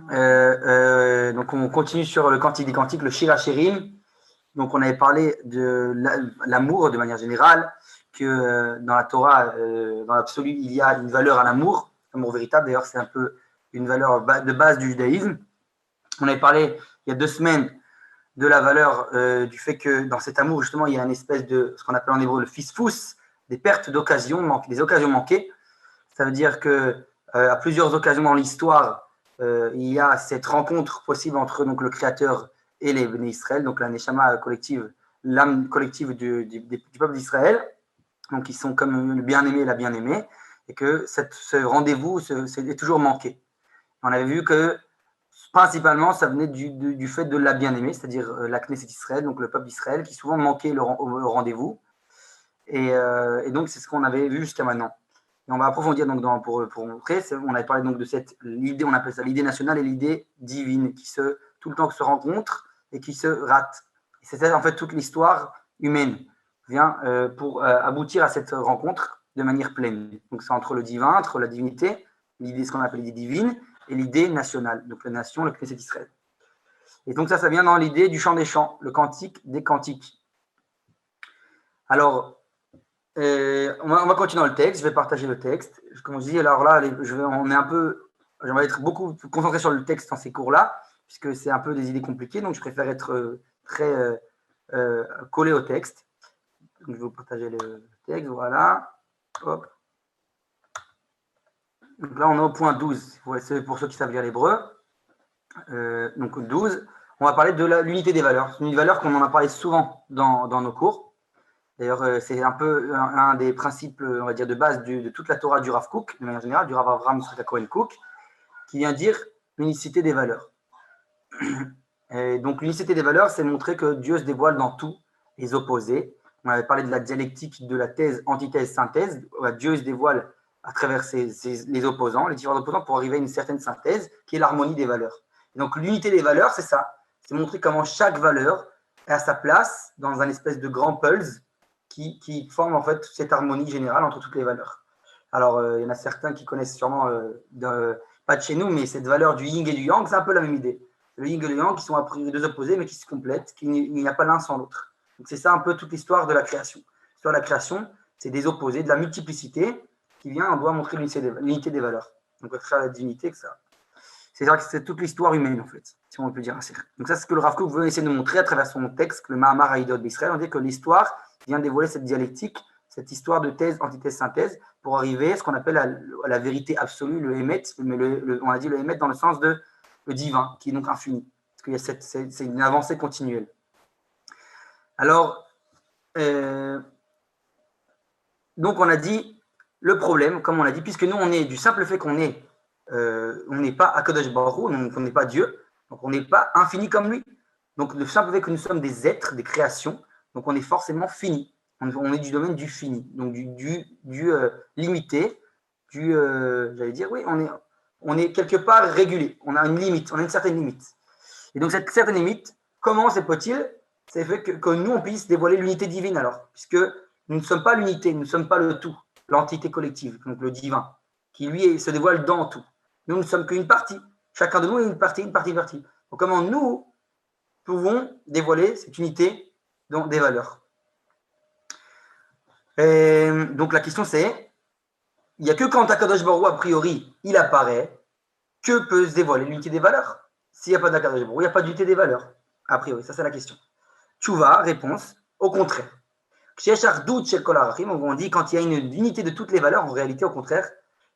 Donc, on continue sur le Cantique des Cantiques, le Shir HaShirim. Donc, on avait parlé de l'amour de manière générale, que dans la Torah, dans l'absolu, il y a une valeur à l'amour véritable. D'ailleurs, c'est un peu une valeur de base du judaïsme. On avait parlé il y a 2 semaines de la valeur du fait que dans cet amour, justement, il y a une espèce de ce qu'on appelle en hébreu le fisfous, des pertes d'occasions, des occasions manquées. Ça veut dire que à plusieurs occasions dans l'histoire, il y a cette rencontre possible entre donc, le Créateur et les Béné Israël, donc la Neshama collective, l'âme collective du peuple d'Israël, donc ils sont comme le bien-aimé et la bien-aimée, et que ce rendez-vous est toujours manqué. On avait vu que principalement, ça venait du fait de la bien-aimée, c'est-à-dire la Knesset Israël, donc le peuple d'Israël, qui souvent manquait le rendez-vous. Et donc, c'est ce qu'on avait vu jusqu'à maintenant. Et on va approfondir donc pour montrer. On avait parlé donc de cette l'idée, on appelle ça l'idée nationale et l'idée divine, qui tout le temps se rencontrent et qui se ratent. Et c'est ça, en fait, toute l'histoire humaine vient pour aboutir à cette rencontre de manière pleine. Donc, c'est entre le divin, entre la divinité, l'idée, ce qu'on appelle l'idée divine, et l'idée nationale, donc la nation, le Knesset d'Israël. Et donc ça vient dans l'idée du chant des chants, le cantique des cantiques. Alors, on va continuer dans le texte, je vais partager le texte. Comme je dis, alors là, j'aimerais être beaucoup concentré sur le texte dans ces cours-là, puisque c'est un peu des idées compliquées, donc je préfère être très collé au texte. Donc, je vais vous partager le texte, voilà. Hop. Donc là, on est au point 12, pour ceux qui savent lire l'hébreu. Donc 12, on va parler de l'unité des valeurs. C'est une valeur qu'on en a parlé souvent dans nos cours. D'ailleurs, c'est un peu un des principes, on va dire, de base de toute la Torah du Rav Kook, de manière générale, du Rav Avraham Yitzhak Cohen Kook, qui vient dire l'unicité des valeurs. Et donc l'unicité des valeurs, c'est montrer que Dieu se dévoile dans tous les opposés. On avait parlé de la dialectique de la thèse, antithèse, synthèse. Dieu se dévoile à travers les opposants, les différents opposants, pour arriver à une certaine synthèse, qui est l'harmonie des valeurs. Et donc l'unité des valeurs, c'est ça. C'est montrer comment chaque valeur a sa place dans un espèce de grand pulse qui forme en fait cette harmonie générale entre toutes les valeurs. Alors, il y en a certains qui connaissent sûrement, pas de chez nous, mais cette valeur du yin et du yang, c'est un peu la même idée. Le yin et le yang qui sont a priori deux opposés, mais qui se complètent, qu'il n'y a pas l'un sans l'autre. Donc, c'est ça un peu toute l'histoire de la création. L'histoire de la création, c'est des opposés, de la multiplicité qui vient, on doit montrer l'unité des valeurs. Donc, on va faire la divinité, que ça. C'est toute l'histoire humaine, en fait, si on peut dire ainsi. Donc, ça, c'est ce que le Rav Kook veut essayer de montrer à travers son texte, le Mahamar Haïdot d'Israël. On dit que l'histoire vient dévoiler cette dialectique, cette histoire de thèse, antithèse, synthèse, pour arriver à ce qu'on appelle à la vérité absolue, le Hémet, mais on a dit le Hémet dans le sens de le divin, qui est donc infini. Parce qu'il y a c'est une avancée continuelle. Alors, donc on a dit, le problème, comme on l'a dit, puisque nous, on est du simple fait qu'on est, on n'est pas Akadosh Baruch Hu, donc on n'est pas Dieu, donc on n'est pas infini comme lui. Donc le simple fait que nous sommes des êtres, des créations, donc on est forcément fini. On est du domaine du fini, donc du limité, j'allais dire, oui, on est quelque part régulé. On a une limite, on a une certaine limite. Et donc cette certaine limite, comment c'est possible? C'est fait que nous, on puisse dévoiler l'unité divine alors, puisque nous ne sommes pas l'unité, nous ne sommes pas le tout, l'entité collective, donc le divin, qui lui se dévoile dans tout. Nous ne sommes qu'une partie. Chacun de nous est une partie. Donc comment nous pouvons dévoiler cette unité dans des valeurs? Et donc la question c'est, il n'y a que quand Akadosh Baruch Hu, a priori, il apparaît, que peut se dévoiler l'unité des valeurs. S'il n'y a pas d'Akadosh Baruch Hu, il n'y a pas d'unité des valeurs. A priori, ça c'est la question. Tchouva, réponse, au contraire. On dit quand il y a une unité de toutes les valeurs, en réalité, au contraire,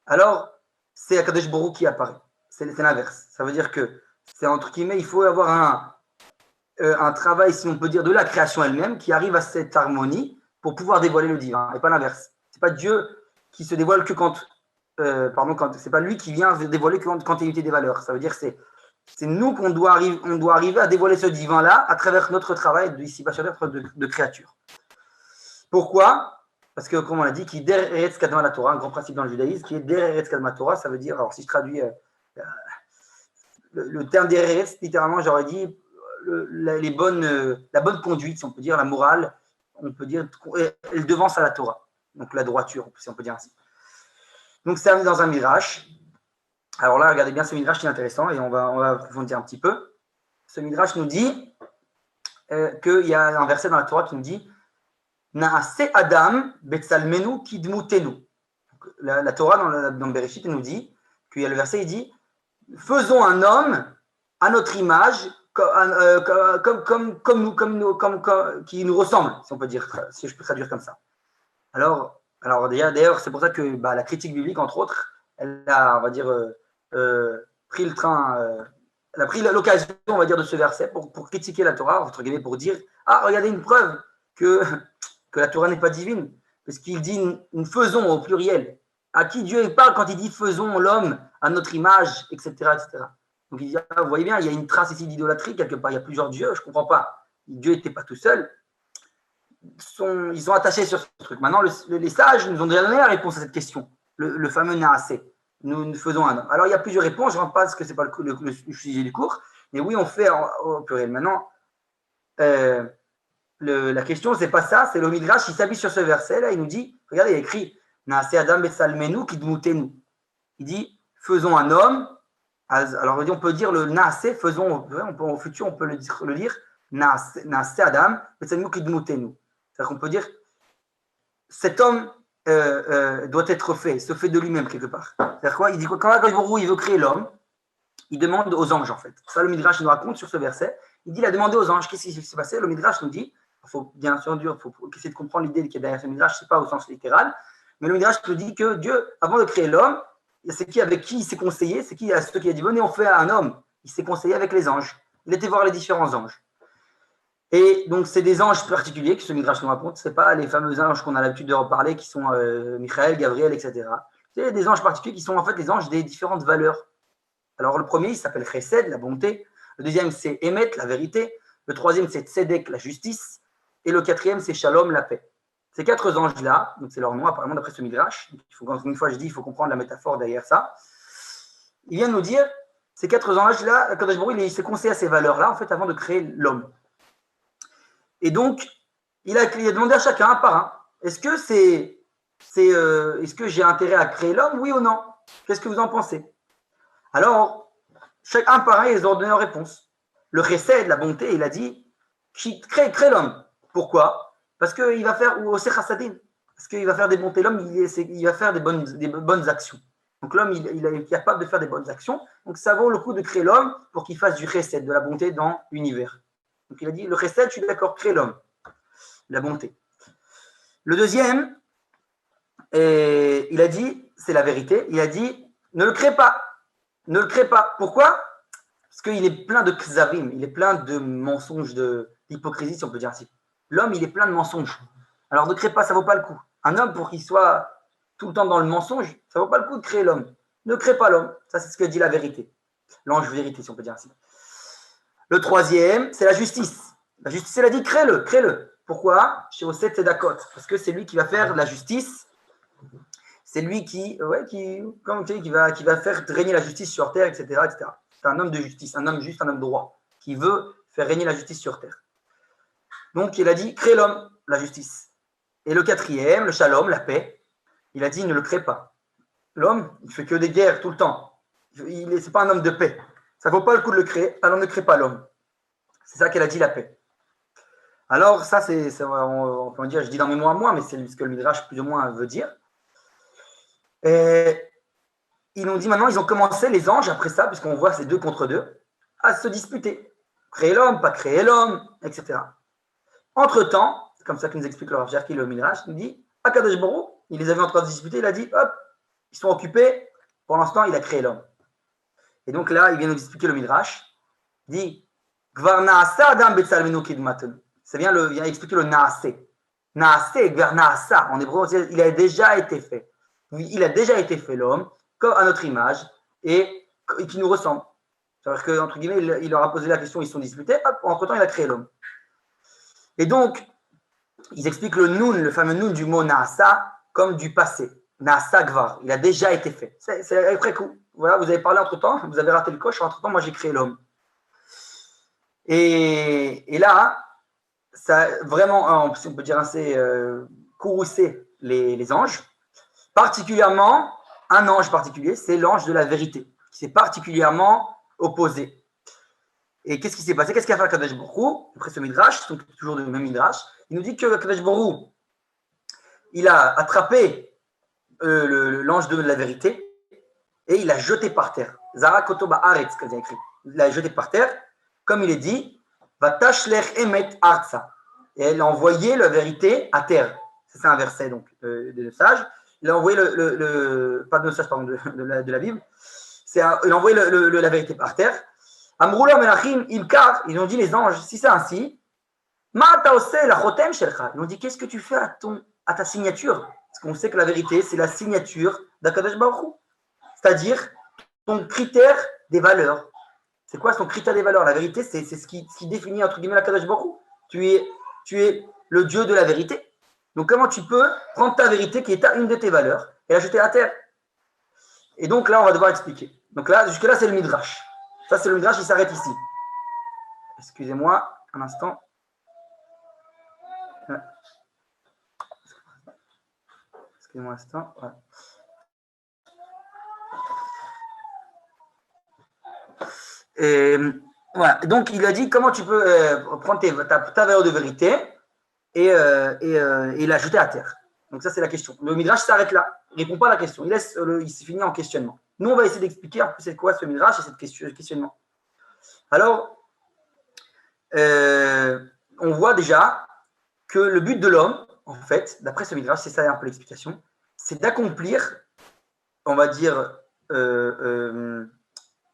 alors c'est Akadosh Baruch Hu qui apparaît. C'est l'inverse. Ça veut dire que c'est entre guillemets, il faut avoir un travail, si on peut dire, de la création elle-même qui arrive à cette harmonie pour pouvoir dévoiler le divin, et pas l'inverse. C'est pas Dieu qui se dévoile que quand c'est pas lui qui vient se dévoiler quand il y a unité des valeurs. Ça veut dire que c'est nous qu'on doit arriver à dévoiler ce divin-là à travers notre travail ici-bas sur terre de créature. Pourquoi? Parce que, comme on l'a dit, qui der eretz kadma la Torah, un grand principe dans le judaïsme, qui est der eretz kadma Torah, ça veut dire, alors si je traduis le terme der eretz, littéralement, j'aurais dit la bonne conduite, si on peut dire, la morale, on peut dire, elle devance à la Torah. Donc la droiture, si on peut dire ainsi. Donc c'est dans un mirage. Alors là, regardez bien ce midrash qui est intéressant et on va approfondir un petit peu. Ce midrash nous dit qu'il y a un verset dans la Torah qui nous dit Naase Adam Betsalmenu Kidmutenu. La Torah dans le Bereshit nous dit qu'il y a le verset, il dit faisons un homme à notre image, qui nous ressemble, si on peut dire, si je peux traduire comme ça. Alors d'ailleurs, c'est pour ça que la critique biblique, entre autres, elle a, on va dire, pris le train, elle a pris l'occasion, on va dire, de ce verset pour critiquer la Torah, entre guillemets, pour dire regardez une preuve que la Torah n'est pas divine, parce qu'il dit nous faisons au pluriel. À qui Dieu parle quand il dit faisons l'homme à notre image, etc. etc. Donc il dit vous voyez bien, il y a une trace ici d'idolâtrie quelque part, il y a plusieurs dieux, je ne comprends pas. Dieu n'était pas tout seul. Ils sont attachés sur ce truc. Maintenant, les sages nous ont déjà donné la réponse à cette question, le fameux Naasé. Nous faisons un homme. Alors, il y a plusieurs réponses. Je ne rentre pas parce que ce n'est pas le sujet du cours. Mais oui, on fait au pluriel. Maintenant, la question, ce n'est pas ça. C'est le Midrash qui s'appuie sur ce verset. Là, il nous dit, regardez, il y a écrit Naasé Adam Betsalmenu Kidmutenu. Il dit, faisons un homme. Alors, on peut dire le Naasé, faisons, au futur, on peut le dire Naasé Adam Betsalmenu Kidmutenu. C'est-à-dire qu'on peut dire cet homme doit être fait, se fait de lui-même quelque part. C'est-à-dire quoi? Il dit quoi? Quand il veut créer l'homme, il demande aux anges en fait. Ça, le Midrash nous raconte sur ce verset. Il dit il a demandé aux anges. Qu'est-ce qui s'est passé? Le Midrash nous dit, il faut bien sûr essayer de comprendre l'idée qui est derrière ce Midrash, ce n'est pas au sens littéral, mais le Midrash nous dit que Dieu, avant de créer l'homme, c'est qui avec qui il s'est conseillé, c'est qui à ceux qui a dit venez on fait un homme. Il s'est conseillé avec les anges. Il était voir les différents anges. Et donc, c'est des anges particuliers que ce Midrash nous raconte. Ce n'est pas les fameux anges qu'on a l'habitude de reparler, qui sont Michael, Gabriel, etc. C'est des anges particuliers qui sont en fait les anges des différentes valeurs. Alors, le premier, il s'appelle Chesed, la bonté. Le deuxième, c'est Emet, la vérité. Le troisième, c'est Tzedek, la justice. Et le quatrième, c'est Shalom, la paix. Ces quatre anges-là, donc c'est leur nom apparemment d'après ce Midrash. Encore une fois, je dis, il faut comprendre la métaphore derrière ça. Il vient nous dire, ces quatre anges-là, Kadosh Baruch Hu, il s'est conseillé à ces valeurs-là, en fait, avant de créer l'homme. Et donc, il a demandé à chacun un par un, est-ce que j'ai intérêt à créer l'homme, oui ou non? Qu'est-ce que vous en pensez? Alors, un par un, ils ont donné leur réponse. Le Chesed, la bonté, il a dit, crée l'homme. Pourquoi? Parce qu'il va faire, ou Oseh Chassadim, parce qu'il va faire des bontés. L'homme, il va faire des bonnes actions. Donc l'homme, il est capable de faire des bonnes actions. Donc ça vaut le coup de créer l'homme pour qu'il fasse du Chesed, de la bonté dans l'univers. Donc il a dit, le Chesed, je suis d'accord, crée l'homme, la bonté. Le deuxième, il a dit, c'est la vérité, il a dit, ne le crée pas. Ne le crée pas. Pourquoi? Parce qu'il est plein de kzavim, il est plein de mensonges, d'hypocrisie, si on peut dire ainsi. L'homme, il est plein de mensonges. Alors ne crée pas, ça ne vaut pas le coup. Un homme, pour qu'il soit tout le temps dans le mensonge, ça ne vaut pas le coup de créer l'homme. Ne crée pas l'homme. Ça, c'est ce que dit la vérité. L'ange vérité, si on peut dire ainsi. Le troisième, c'est la justice. La justice, elle a dit, crée-le, crée-le. Pourquoi? Chez Osset Tzedakot. Parce que c'est lui qui va faire la justice. C'est lui qui va faire régner la justice sur terre, etc. etc. C'est un homme de justice, un homme juste, un homme droit, qui veut faire régner la justice sur terre. Donc, il a dit, crée l'homme, la justice. Et le quatrième, le shalom, la paix, il a dit, ne le crée pas. L'homme, il ne fait que des guerres tout le temps. Ce n'est pas un homme de paix. Ça ne vaut pas le coup de le créer, alors ne crée pas l'homme. C'est ça qu'elle a dit, la paix. Alors, ça, on peut dire, je dis dans mes mots à moi, mais c'est ce que le Midrash plus ou moins veut dire. Et ils nous dit maintenant, ils ont commencé, les anges, après ça, puisqu'on voit ces deux contre deux, à se disputer. Créer l'homme, pas créer l'homme, etc. Entre-temps, c'est comme ça que nous explique le Rav Cherki, le Midrash, il nous dit, Akadosh Baruch Hu, il les avait en train de se disputer, il a dit, hop, ils sont occupés, pour l'instant, il a créé l'homme. Et donc là, il vient nous expliquer le Midrash, il dit, Gvar Naasa Adam Betsalmenu Kidmatenu. Ça vient expliquer le Naasé. Naasé, Gvar Naasa, en hébreu, il a déjà été fait. Il a déjà été fait l'homme, comme à notre image, et qui nous ressemble. C'est-à-dire qu'entre guillemets, il leur a posé la question, ils se sont disputés, hop, entre-temps, il a créé l'homme. Et donc, ils expliquent le noun, le fameux noun du mot Naasa, comme du passé. Naasa Gvar, il a déjà été fait. C'est après coup. Voilà, vous avez parlé entre-temps, vous avez raté le coche, entre-temps, moi j'ai créé l'homme. Et là, ça a vraiment, on peut dire assez courroucé les anges. Particulièrement, un ange particulier, c'est l'ange de la vérité. qui s'est particulièrement opposé. Et qu'est-ce qui s'est passé? Qu'est-ce qu'a fait Kadosh Baruch Hu? Après ce Midrash, donc toujours le même Midrash, il nous dit que Kadosh Baruch Hu, il a attrapé l'ange de la vérité et il l'a jeté par terre. Zara Kotoba Aretz, comme il a écrit. Il l'a jeté par terre, comme il est dit, Vatashler Emet Artsa. Et elle a envoyé la vérité à terre. C'est un verset donc de Sage. Il a envoyé pas de Sage, pardon, de la Bible. Il a envoyé la vérité par terre. Amroula Menachim Ilkar, ils ont dit les anges, si c'est ainsi, Ma taoseh la chotem shelcha. Ils ont dit, qu'est-ce que tu fais à ta signature? Parce qu'on sait que la vérité, c'est la signature d'Akadosh Baruch Hu. C'est-à-dire ton critère des valeurs. C'est quoi son critère des valeurs? La vérité, c'est ce qui définit, entre guillemets, l'Akadosh Baruch Hu. Tu es le Dieu de la vérité. Donc, comment tu peux prendre ta vérité, qui est une de tes valeurs, et la jeter à terre? Et donc, là, on va devoir expliquer. Donc, là, jusque-là, c'est le Midrash. Ça, c'est le Midrash, il s'arrête ici. Excusez-moi, un instant. Excusez-moi un instant. Ouais. Et, voilà. Donc, il a dit comment tu peux prendre ta valeur de vérité et la jeter à terre. Donc, ça, c'est la question. Le Midrash s'arrête là. Il ne répond pas à la question. Il se finit en questionnement. Nous, on va essayer d'expliquer un peu c'est quoi ce Midrash et ce questionnement. Alors, on voit déjà que le but de l'homme, en fait, d'après ce Midrash, c'est ça un peu l'explication, c'est d'accomplir, on va dire,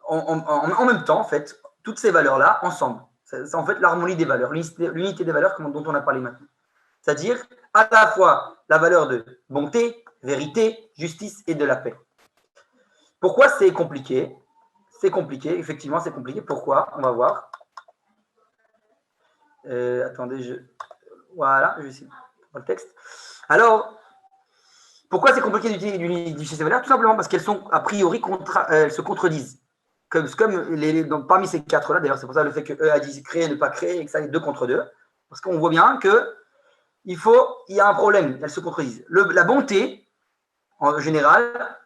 en même temps, en fait, toutes ces valeurs-là ensemble. C'est en fait l'harmonie des valeurs, l'unité des valeurs dont on a parlé maintenant. C'est-à-dire à la fois la valeur de bonté, vérité, justice et de la paix. Pourquoi c'est compliqué? C'est compliqué, effectivement, c'est compliqué. Pourquoi? On va voir. Attendez, voilà, je vais essayer de voir le texte. Alors, pourquoi c'est compliqué d'utiliser ces valeurs? Tout simplement parce qu'elles sont, a priori, elles se contredisent. Comme parmi ces quatre-là, d'ailleurs, c'est pour ça le fait que a dit créer, ne pas créer, et que ça est 2 contre 2. Parce qu'on voit bien qu'il y a un problème, elles se contredisent. La bonté, en général,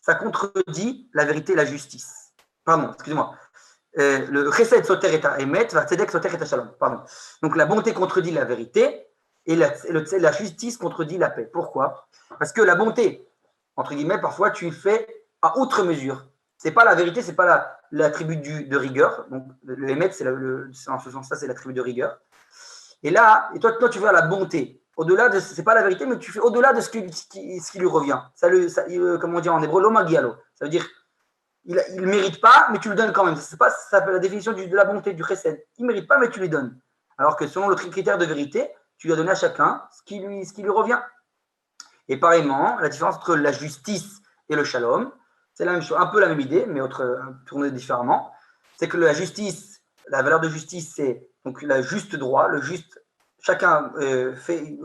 ça contredit la vérité et la justice. Pardon, excusez-moi. Le chesed soter et emet, va tzedek soter et shalom. Pardon. Donc la bonté contredit la vérité et la justice contredit la paix. Pourquoi? Parce que la bonté, entre guillemets, parfois tu fais à outre mesure. C'est pas la vérité, c'est pas l'attribut de rigueur. Donc le emet, en ce sens-là, c'est l'attribut de rigueur. Et là, toi, tu veux la bonté. Au-delà de, c'est pas la vérité, mais tu fais au-delà de ce qui lui revient. Comme on dit en hébreu, l'omagialo. Ça veut dire il ne mérite pas, mais tu le donnes quand même. C'est pas ça, la définition de la bonté, du chesed. Il ne mérite pas, mais tu lui donnes. Alors que selon le critère de vérité, tu lui as donné à chacun ce qui lui revient. Et pareillement, la différence entre la justice et le shalom, c'est la même chose, un peu la même idée, mais tournée différemment. C'est que la justice, la valeur de justice, c'est donc le juste droit, chacun fait,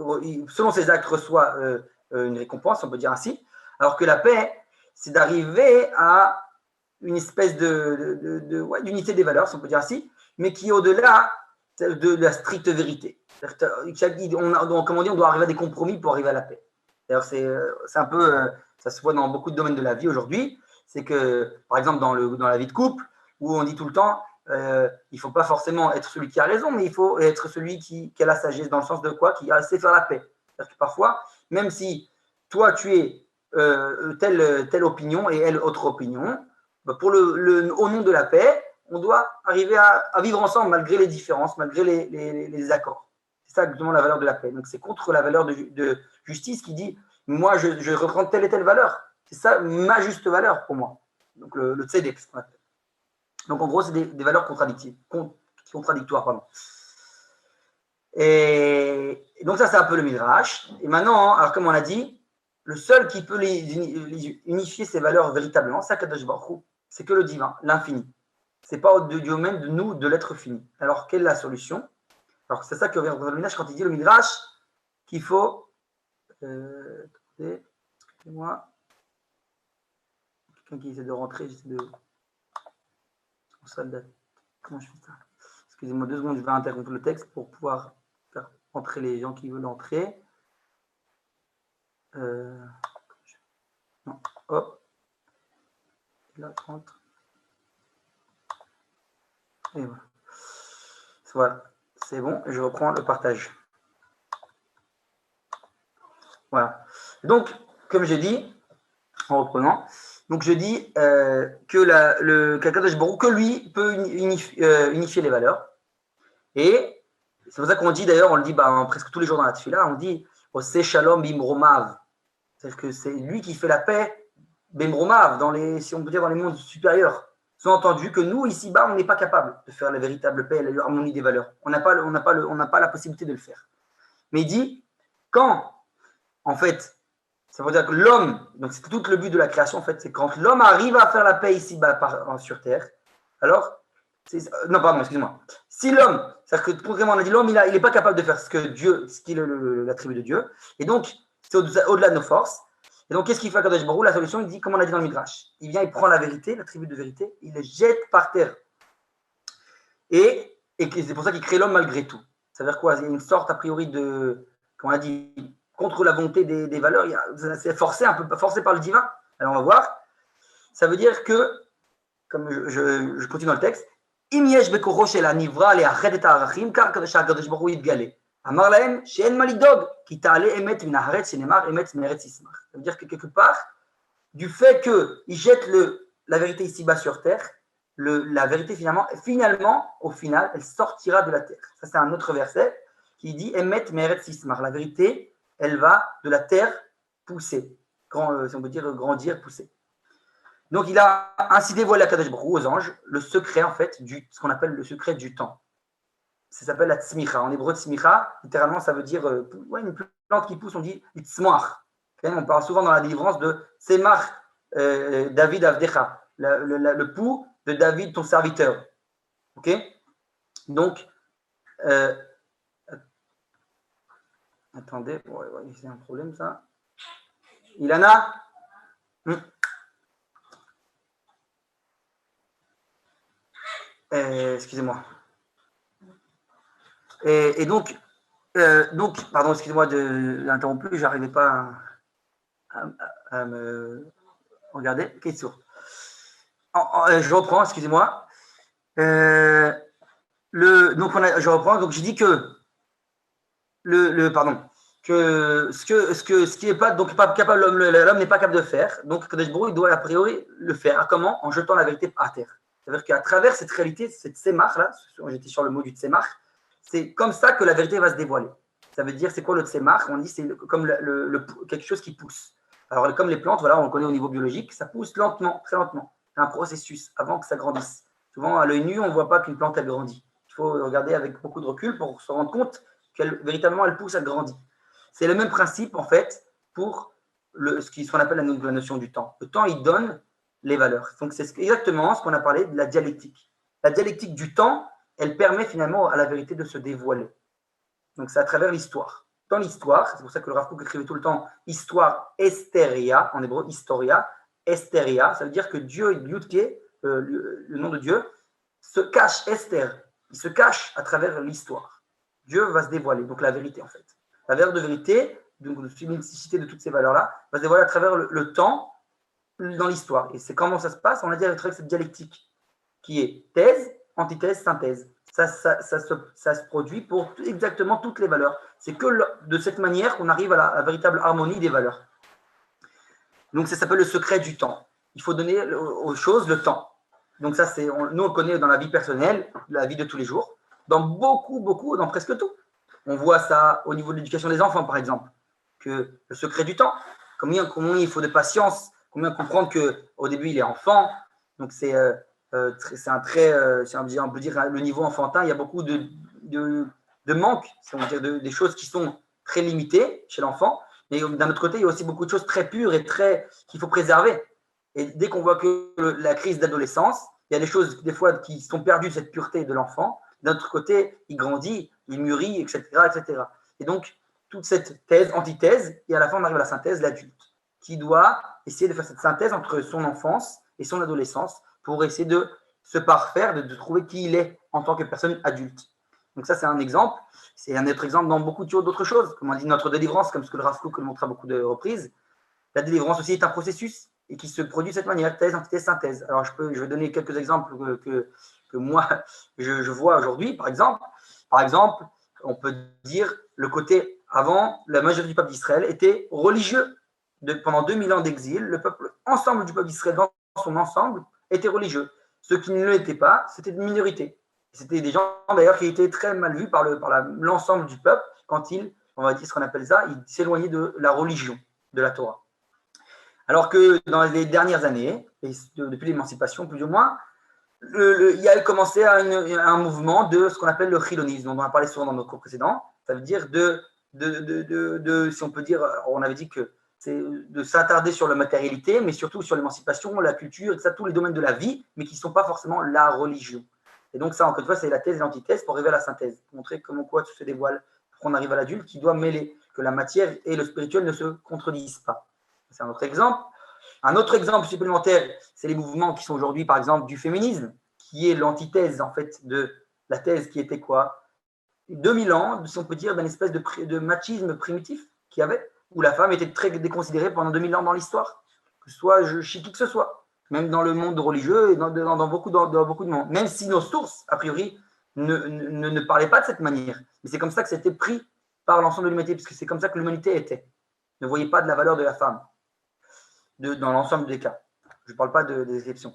selon ses actes, reçoit une récompense, on peut dire ainsi. Alors que la paix, c'est d'arriver à une espèce d'unité des valeurs, si on peut dire ainsi, mais qui est au-delà de la stricte vérité. On doit arriver à des compromis pour arriver à la paix. D'ailleurs, c'est un peu, ça se voit dans beaucoup de domaines de la vie aujourd'hui. C'est que, par exemple, dans la vie de couple, où on dit tout le temps, il ne faut pas forcément être celui qui a raison, mais il faut être celui qui a la sagesse, dans le sens de quoi? Qui sait faire la paix. C'est-à-dire que parfois, même si toi, tu es telle opinion et elle autre opinion, au nom de la paix, on doit arriver à vivre ensemble malgré les différences, malgré les accords. C'est ça exactement la valeur de la paix. Donc c'est contre la valeur de justice qui dit, moi je reprends telle et telle valeur. C'est ça ma juste valeur pour moi. Donc le tzedek, ce qu'on appelle. Donc en gros, c'est des valeurs contradictoires. Pardon. Et donc ça, c'est un peu le Midrash. Et maintenant, alors comme on l'a dit, le seul qui peut les unifier ces valeurs véritablement, c'est Akadosh Baruch Hu. C'est que le divin, l'infini. C'est pas du domaine de nous, de l'être fini. Alors, quelle est la solution? Alors, c'est ça que revient le Midrash quand il dit le Midrash qu'il faut. Excusez-moi. Quelqu'un qui essaie de rentrer, j'essaie de. Comment je fais ça? Excusez-moi 2 secondes, je vais interrompre le texte pour pouvoir faire entrer les gens qui veulent entrer. Non. Hop. Là, 30. Et voilà. Voilà, c'est bon, je reprends le partage. Voilà. Donc, comme j'ai dit, en reprenant, donc je dis que Kakadosh Baruch que lui peut unifier les valeurs. Et c'est pour ça qu'on dit, d'ailleurs, on le dit presque tous les jours dans la tefila, on dit Ose Shalom Bimromav. C'est-à-dire que c'est lui qui fait la paix, Bimromav, si on peut dire dans les mondes supérieurs. Sous-entendu que nous, ici-bas, on n'est pas capable de faire la véritable paix et l'harmonie des valeurs. On n'a pas la possibilité de le faire. Mais il dit, quand, en fait, ça veut dire que l'homme, donc c'est tout le but de la création, en fait, c'est quand l'homme arrive à faire la paix ici-bas sur Terre, alors, non, pardon, excuse-moi. Si l'homme, c'est-à-dire que concrètement, on a dit l'homme, il n'est pas capable de faire ce qui est l'attribut de Dieu, et donc, c'est au-delà de nos forces. Et donc, qu'est-ce qu'il fait à Kadosh Baruch Hu? La solution, il dit, comme on a dit dans le Midrash, il vient, il prend la vérité, l'attribut de vérité, il le jette par terre. Et c'est pour ça qu'il crée l'homme malgré tout. Ça veut dire quoi? Il y a une sorte, a priori, comme on a dit, contre la volonté des valeurs, c'est forcé, un peu forcé par le divin. Alors, on va voir. Ça veut dire que, comme je continue dans le texte, Im yesh bekoro shel hanivra le'ached et ha'arachim, kar kadosh baruch hu yitgale. Amar lahem she'en ma lidog, ki ta'ale emet min haaretz shenemar emet meretz yismach. Ça veut dire que quelque part, du fait qu'il jette la vérité ici-bas sur terre, la vérité finalement, au final, elle sortira de la terre. Ça, c'est un autre verset qui dit Emet meretz yismach. La vérité, elle va de la terre pousser, si on peut dire grandir, pousser. Donc, il a ainsi dévoilé à Kadosh Baruch Hu, aux anges, le secret, en fait, ce qu'on appelle le secret du temps. Ça s'appelle la tzmicha. En hébreu, tzmicha, littéralement, ça veut dire une plante qui pousse, on dit tzmoach. On parle souvent dans la délivrance de Tzemach David Avdecha, le pouls de David, ton serviteur. Ok? Donc, attendez, c'est un problème ça. Ilana? Excusez-moi. Et donc, pardon, excusez-moi de l'interrompre, je n'arrivais pas à me regarder. Question. Je reprends, excusez-moi. Je reprends. Donc, je dis que que ce qui est pas capable, l'homme n'est pas capable de faire. Donc, Kadosh Baruch Hu, il doit a priori le faire. Comment? En jetant la vérité par terre. C'est-à-dire qu'à travers cette réalité, cette tsemach là, j'étais sur le mot du tsemach, c'est comme ça que la vérité va se dévoiler. Ça veut dire, c'est quoi le tsemach? On dit c'est comme quelque chose qui pousse. Alors, comme les plantes, voilà, on le connaît au niveau biologique, ça pousse lentement, très lentement. C'est un processus avant que ça grandisse. Souvent, à l'œil nu, on ne voit pas qu'une plante, elle grandit. Il faut regarder avec beaucoup de recul pour se rendre compte véritablement, elle pousse, elle grandit. C'est le même principe, en fait, pour ce qu'on appelle la notion du temps. Le temps, il donne les valeurs. Donc, c'est exactement ce qu'on a parlé de la dialectique. La dialectique du temps, elle permet finalement à la vérité de se dévoiler. Donc, c'est à travers l'histoire. Dans l'histoire, c'est pour ça que le Rav Kook écrivait tout le temps histoire estheria, en hébreu, historia, estheria, ça veut dire que Dieu, Yudke, le nom de Dieu, se cache, Esther, il se cache à travers l'histoire. Dieu va se dévoiler, donc la vérité en fait. La valeur de vérité, donc l'unicité de toutes ces valeurs-là, va se dévoiler à travers le temps dans l'histoire. Et c'est comment ça se passe? On a dit à travers cette dialectique qui est thèse, antithèse, synthèse. Ça se produit pour exactement toutes les valeurs. C'est que de cette manière qu'on arrive à la véritable harmonie des valeurs. Donc ça s'appelle le secret du temps. Il faut donner aux choses le temps. Donc ça, nous on le connaît dans la vie personnelle, la vie de tous les jours. Dans beaucoup, dans presque tout. On voit ça au niveau de l'éducation des enfants, par exemple, que le secret du temps, combien il faut de patience, combien comprendre qu'au début, il est enfant, donc c'est on peut dire, le niveau enfantin, il y a beaucoup de manques, si on veut dire, des choses qui sont très limitées chez l'enfant, mais d'un autre côté, il y a aussi beaucoup de choses très pures et qu'il faut préserver. Et dès qu'on voit que la crise d'adolescence, il y a des choses, des fois, qui sont perdues de cette pureté de l'enfant. D'un autre côté, il grandit, il mûrit, etc., etc. Et donc, toute cette thèse, antithèse, et à la fin, on arrive à la synthèse, l'adulte, qui doit essayer de faire cette synthèse entre son enfance et son adolescence pour essayer de se parfaire, de trouver qui il est en tant que personne adulte. Donc ça, c'est un exemple. C'est un autre exemple dans beaucoup d'autres choses. Comme on dit, notre délivrance, comme ce que le Rav Kook le montre à beaucoup de reprises. La délivrance aussi est un processus. et qui se produit de cette manière, thèse, antithèse, synthèse. Alors, je vais donner quelques exemples que moi, je vois aujourd'hui. Par exemple, on peut dire le côté avant, la majorité du peuple d'Israël était religieux. Pendant 2000 ans d'exil, ensemble du peuple d'Israël, dans son ensemble, était religieux. Ceux qui ne l'étaient pas, c'était une minorité. C'était des gens, d'ailleurs, qui étaient très mal vus par l'ensemble du peuple quand ils, on va dire ce qu'on appelle ça, ils s'éloignaient de la religion, de la Torah. Alors que dans les dernières années, et depuis l'émancipation plus ou moins, il y a commencé un mouvement de ce qu'on appelle le chilonisme, dont on a parlé souvent dans nos cours précédents. Ça veut dire si on peut dire, on avait dit que c'est de s'attarder sur la matérialité, mais surtout sur l'émancipation, la culture, etc., tous les domaines de la vie, mais qui ne sont pas forcément la religion. Et donc ça, encore une fois, c'est la thèse et l'antithèse pour arriver à la synthèse, pour montrer comment quoi tout se dévoile, pour qu'on arrive à l'adulte qui doit mêler, que la matière et le spirituel ne se contredisent pas. C'est un autre exemple. Un autre exemple supplémentaire, c'est les mouvements qui sont aujourd'hui, par exemple, du féminisme, qui est l'antithèse, en fait, de la thèse qui était quoi 2000 ans, si on peut dire, d'une espèce de machisme primitif qu'il y avait, où la femme était très déconsidérée pendant 2000 ans dans l'histoire, que ce soit chez qui que ce soit, même dans le monde religieux et dans beaucoup de monde. Même si nos sources, a priori, ne parlaient pas de cette manière. Mais c'est comme ça que c'était pris par l'ensemble de l'humanité, parce que c'est comme ça que l'humanité était. Ne voyez pas de la valeur de la femme dans l'ensemble des cas. Je ne parle pas des exceptions.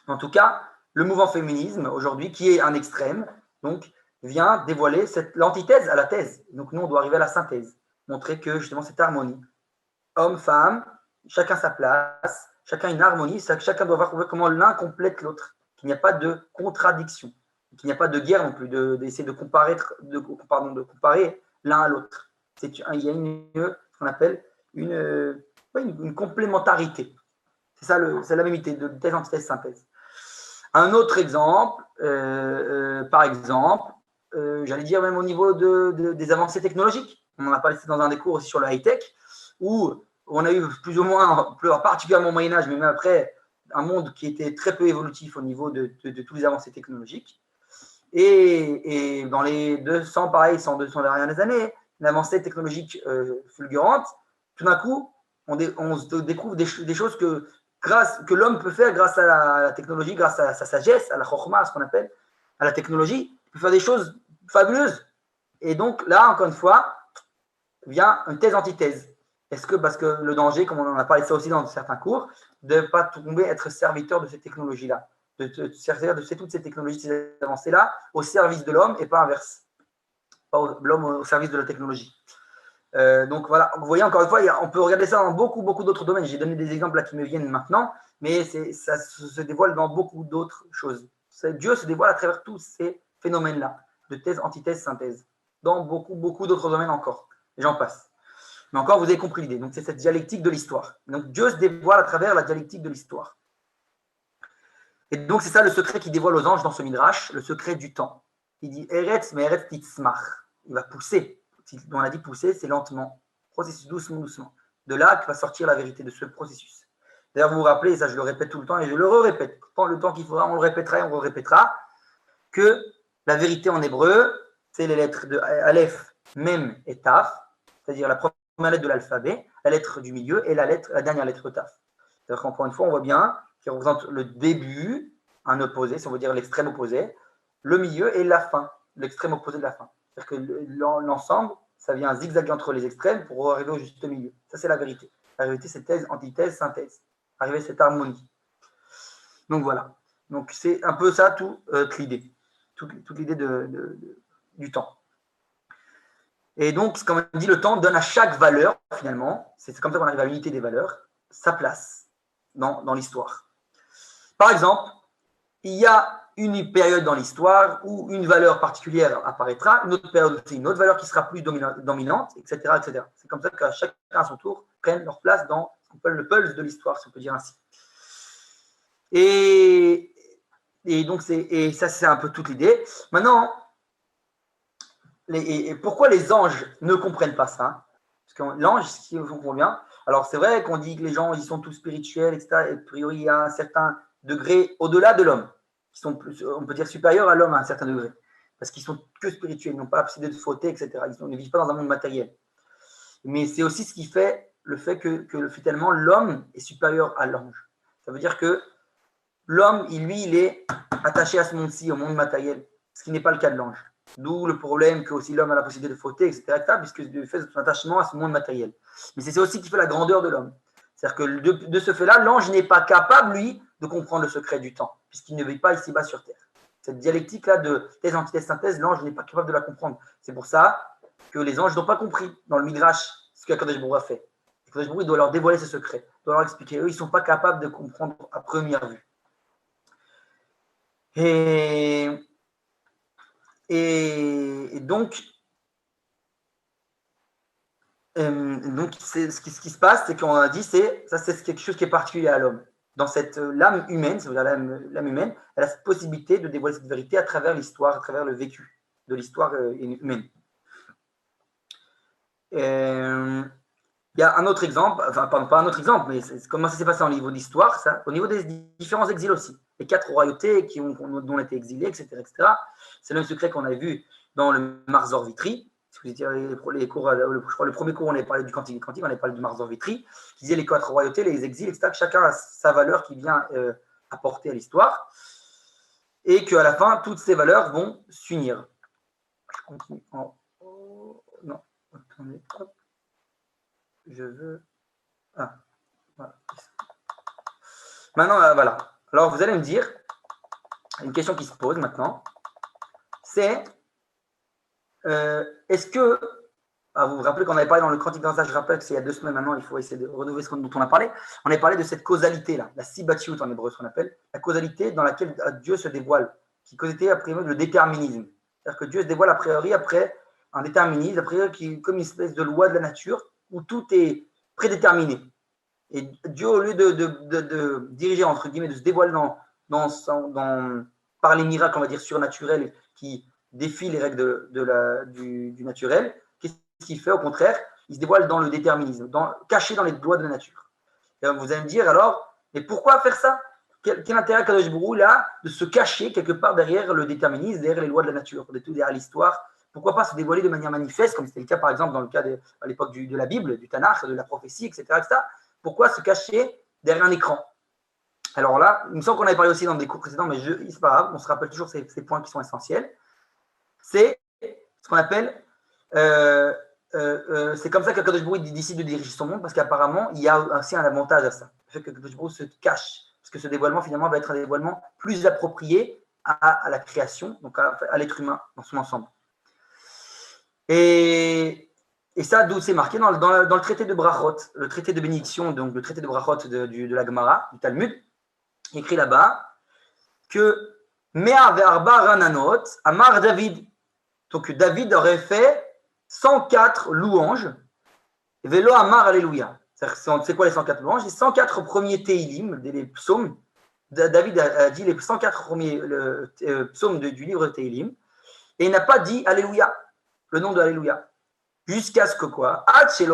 En tout cas, le mouvement féminisme, aujourd'hui, qui est un extrême, donc, vient dévoiler l'antithèse à la thèse. Donc, nous, on doit arriver à la synthèse, montrer que, justement, cette harmonie, homme, femme, chacun sa place, chacun une harmonie, chacun doit voir comment l'un complète l'autre, qu'il n'y a pas de contradiction, qu'il n'y a pas de guerre non plus, d'essayer de comparer l'un à l'autre. Il y a ce qu'on appelle une complémentarité. C'est la même idée de thèse, antithèse, synthèse. Un autre exemple, par exemple, j'allais dire même au niveau des avancées technologiques. On en a parlé dans un des cours aussi sur le high-tech, où on a eu plus ou moins, particulièrement au Moyen-Âge, mais même après, un monde qui était très peu évolutif au niveau de toutes les avancées technologiques. Et dans les 200, pareil, 100-200 dernières années, une avancée technologique fulgurante, tout d'un coup, on découvre des choses que l'homme peut faire grâce à la technologie, grâce à sa sagesse, à la chokhma, à ce qu'on appelle, à la technologie, il peut faire des choses fabuleuses. Et donc là, encore une fois, vient une thèse-antithèse. Est-ce que, parce que le danger, comme on en a parlé de ça aussi dans certains cours, de ne pas tomber, être serviteur de ces technologies-là, de te servir de toutes ces technologies, ces avancées-là, au service de l'homme et pas inverse. Pas l'homme au service de la technologie. Donc voilà, vous voyez, encore une fois, on peut regarder ça dans beaucoup d'autres domaines. J'ai donné des exemples là qui me viennent maintenant, mais ça se dévoile dans beaucoup d'autres choses. Dieu se dévoile à travers tous ces phénomènes-là, de thèse, antithèse, synthèse, dans beaucoup d'autres domaines encore. Et j'en passe. Mais encore, vous avez compris l'idée. Donc, c'est cette dialectique de l'histoire. Donc, Dieu se dévoile à travers la dialectique de l'histoire. Et donc, c'est ça le secret qu'il dévoile aux anges dans ce midrash, le secret du temps. Il dit Eretz, mais Eretz titzmach. Il va pousser. On a dit pousser, c'est lentement. Processus doucement. De là que va sortir la vérité de ce processus. D'ailleurs, vous vous rappelez, et ça je le répète tout le temps, et je le répète, le temps qu'il faudra, on le répétera et on le répétera, que la vérité en hébreu, c'est les lettres de Aleph, Mem et Taf, c'est-à-dire la première lettre de l'alphabet, la lettre du milieu et la dernière lettre Taf. C'est-à-dire qu'encore une fois, on voit bien qu'il représente le début, un opposé, si on veut dire l'extrême opposé, le milieu et la fin, l'extrême opposé de la fin. C'est-à-dire que l'ensemble, ça vient zigzaguer entre les extrêmes pour arriver au juste milieu. Ça, c'est la vérité. La vérité, c'est thèse, antithèse, synthèse. Arriver à cette harmonie. Donc voilà. Donc c'est un peu ça toute l'idée. Toute l'idée du temps. Et donc, comme on dit, le temps donne à chaque valeur, finalement, c'est comme ça qu'on arrive à l'unité des valeurs, sa place dans l'histoire. Par exemple, il y a une période dans l'histoire où une valeur particulière apparaîtra, une autre période, c'est une autre valeur qui sera plus dominante, etc., etc. C'est comme ça qu'à chacun à son tour prennent leur place dans ce qu'on appelle le pulse de l'histoire, si on peut dire ainsi. Et donc, ça, c'est un peu toute l'idée. Maintenant, pourquoi les anges ne comprennent pas ça? Parce que l'ange, si on comprend bien, alors c'est vrai qu'on dit que les gens, ils sont tous spirituels, etc. Et a priori, il y a un certain degré au-delà de l'homme, qui sont plus, on peut dire supérieurs à l'homme à un certain degré, parce qu'ils sont que spirituels, ils n'ont pas la possibilité de fauter, etc. Ils ne vivent pas dans un monde matériel. Mais c'est aussi ce qui fait le fait que finalement l'homme est supérieur à l'ange. Ça veut dire que l'homme, il est attaché à ce monde-ci, au monde matériel, ce qui n'est pas le cas de l'ange. D'où le problème que aussi l'homme a la possibilité de fauter, etc., puisque du fait de son attachement à ce monde matériel. Mais c'est ça aussi qui fait la grandeur de l'homme. C'est-à-dire que de ce fait-là, l'ange n'est pas capable, lui, de comprendre le secret du temps, puisqu'il ne vit pas ici-bas sur Terre. Cette dialectique-là de thèse, antithèse, synthèse, l'ange n'est pas capable de la comprendre. C'est pour ça que les anges n'ont pas compris dans le Midrash ce qu'Akadosh Baruch Hu a fait. Akadosh Baruch Hu doit leur dévoiler ce secret, doit leur expliquer. Eux, ils ne sont pas capables de comprendre à première vue. Et donc, ce qui se passe, c'est qu'on a dit, c'est quelque chose qui est particulier à l'homme. Dans cette l'âme humaine, c'est-à-dire l'âme humaine, elle a cette possibilité de dévoiler cette vérité à travers l'histoire, à travers le vécu de l'histoire humaine. Il y a un autre exemple, enfin pas un autre exemple, mais comment ça s'est passé au niveau d'histoire, ça, au niveau des différents exils aussi. Les 4 royautés dont on a été exilés, etc. C'est le même secret qu'on a vu dans le Marzor Vitry. Si vous étiez les cours, je crois le premier cours, on avait parlé du Cantique des Cantiques, on avait parlé du Marzor Vitry, qui disait les 4 royautés, les exils, etc. Que chacun a sa valeur qui vient apporter à l'histoire. Et qu'à la fin, toutes ces valeurs vont s'unir. Je continue. Non, attendez, hop. Je veux. Ah, voilà. Maintenant, voilà. Alors, vous allez me dire, une question qui se pose maintenant, c'est est-ce que. Vous vous rappelez qu'on avait parlé dans le Cantique d'Ansa, je rappelle que c'est il y a 2 semaines maintenant, il faut essayer de renouveler ce dont on a parlé. On avait parlé de cette causalité-là, la sibatiout en hébreu, ce qu'on appelle, la causalité dans laquelle Dieu se dévoile, qui causalité après le déterminisme. C'est-à-dire que Dieu se dévoile a priori après un déterminisme, a priori qui comme une espèce de loi de la nature, où tout est prédéterminé. Et Dieu, au lieu de diriger, entre guillemets, de se dévoiler par les miracles, on va dire, surnaturels qui défient les règles du naturel, qu'est-ce qu'il fait? Au contraire, il se dévoile dans le déterminisme, caché dans les lois de la nature. Et vous allez me dire, alors, mais pourquoi faire ça? Quel intérêt Kadosh Baruch Hu a de se cacher quelque part derrière le déterminisme, derrière les lois de la nature, derrière l'histoire? Pourquoi pas se dévoiler de manière manifeste, comme c'était le cas, par exemple, dans le cas à l'époque de la Bible, du Tanakh, de la prophétie, etc. Pourquoi se cacher derrière un écran? Alors là, il me semble qu'on avait parlé aussi dans des cours précédents, mais c'est pas grave, on se rappelle toujours ces points qui sont essentiels. C'est ce qu'on appelle, c'est comme ça qu'Akadosh Baruch Hu décide de diriger son monde, parce qu'apparemment, il y a aussi un avantage à ça. Le fait qu'Akadosh Baruch Hu se cache, parce que ce dévoilement, finalement, va être un dévoilement plus approprié à la création, donc à l'être humain dans son ensemble. Et ça, d'où c'est marqué dans le traité de Brachot, le traité de bénédiction, donc le traité de Brachot de la Gemara, du Talmud, écrit là-bas que Mea ve'arba rananot, Amar David. Donc David aurait fait 104 louanges, Velo Amar Alléluia. C'est quoi les 104 louanges? Les 104 premiers Teilim, les psaumes. David a dit les 104 premiers psaumes du livre de Teilim, et il n'a pas dit Alléluia, le nom de Alléluia. Jusqu'à ce que quoi? Jusqu'à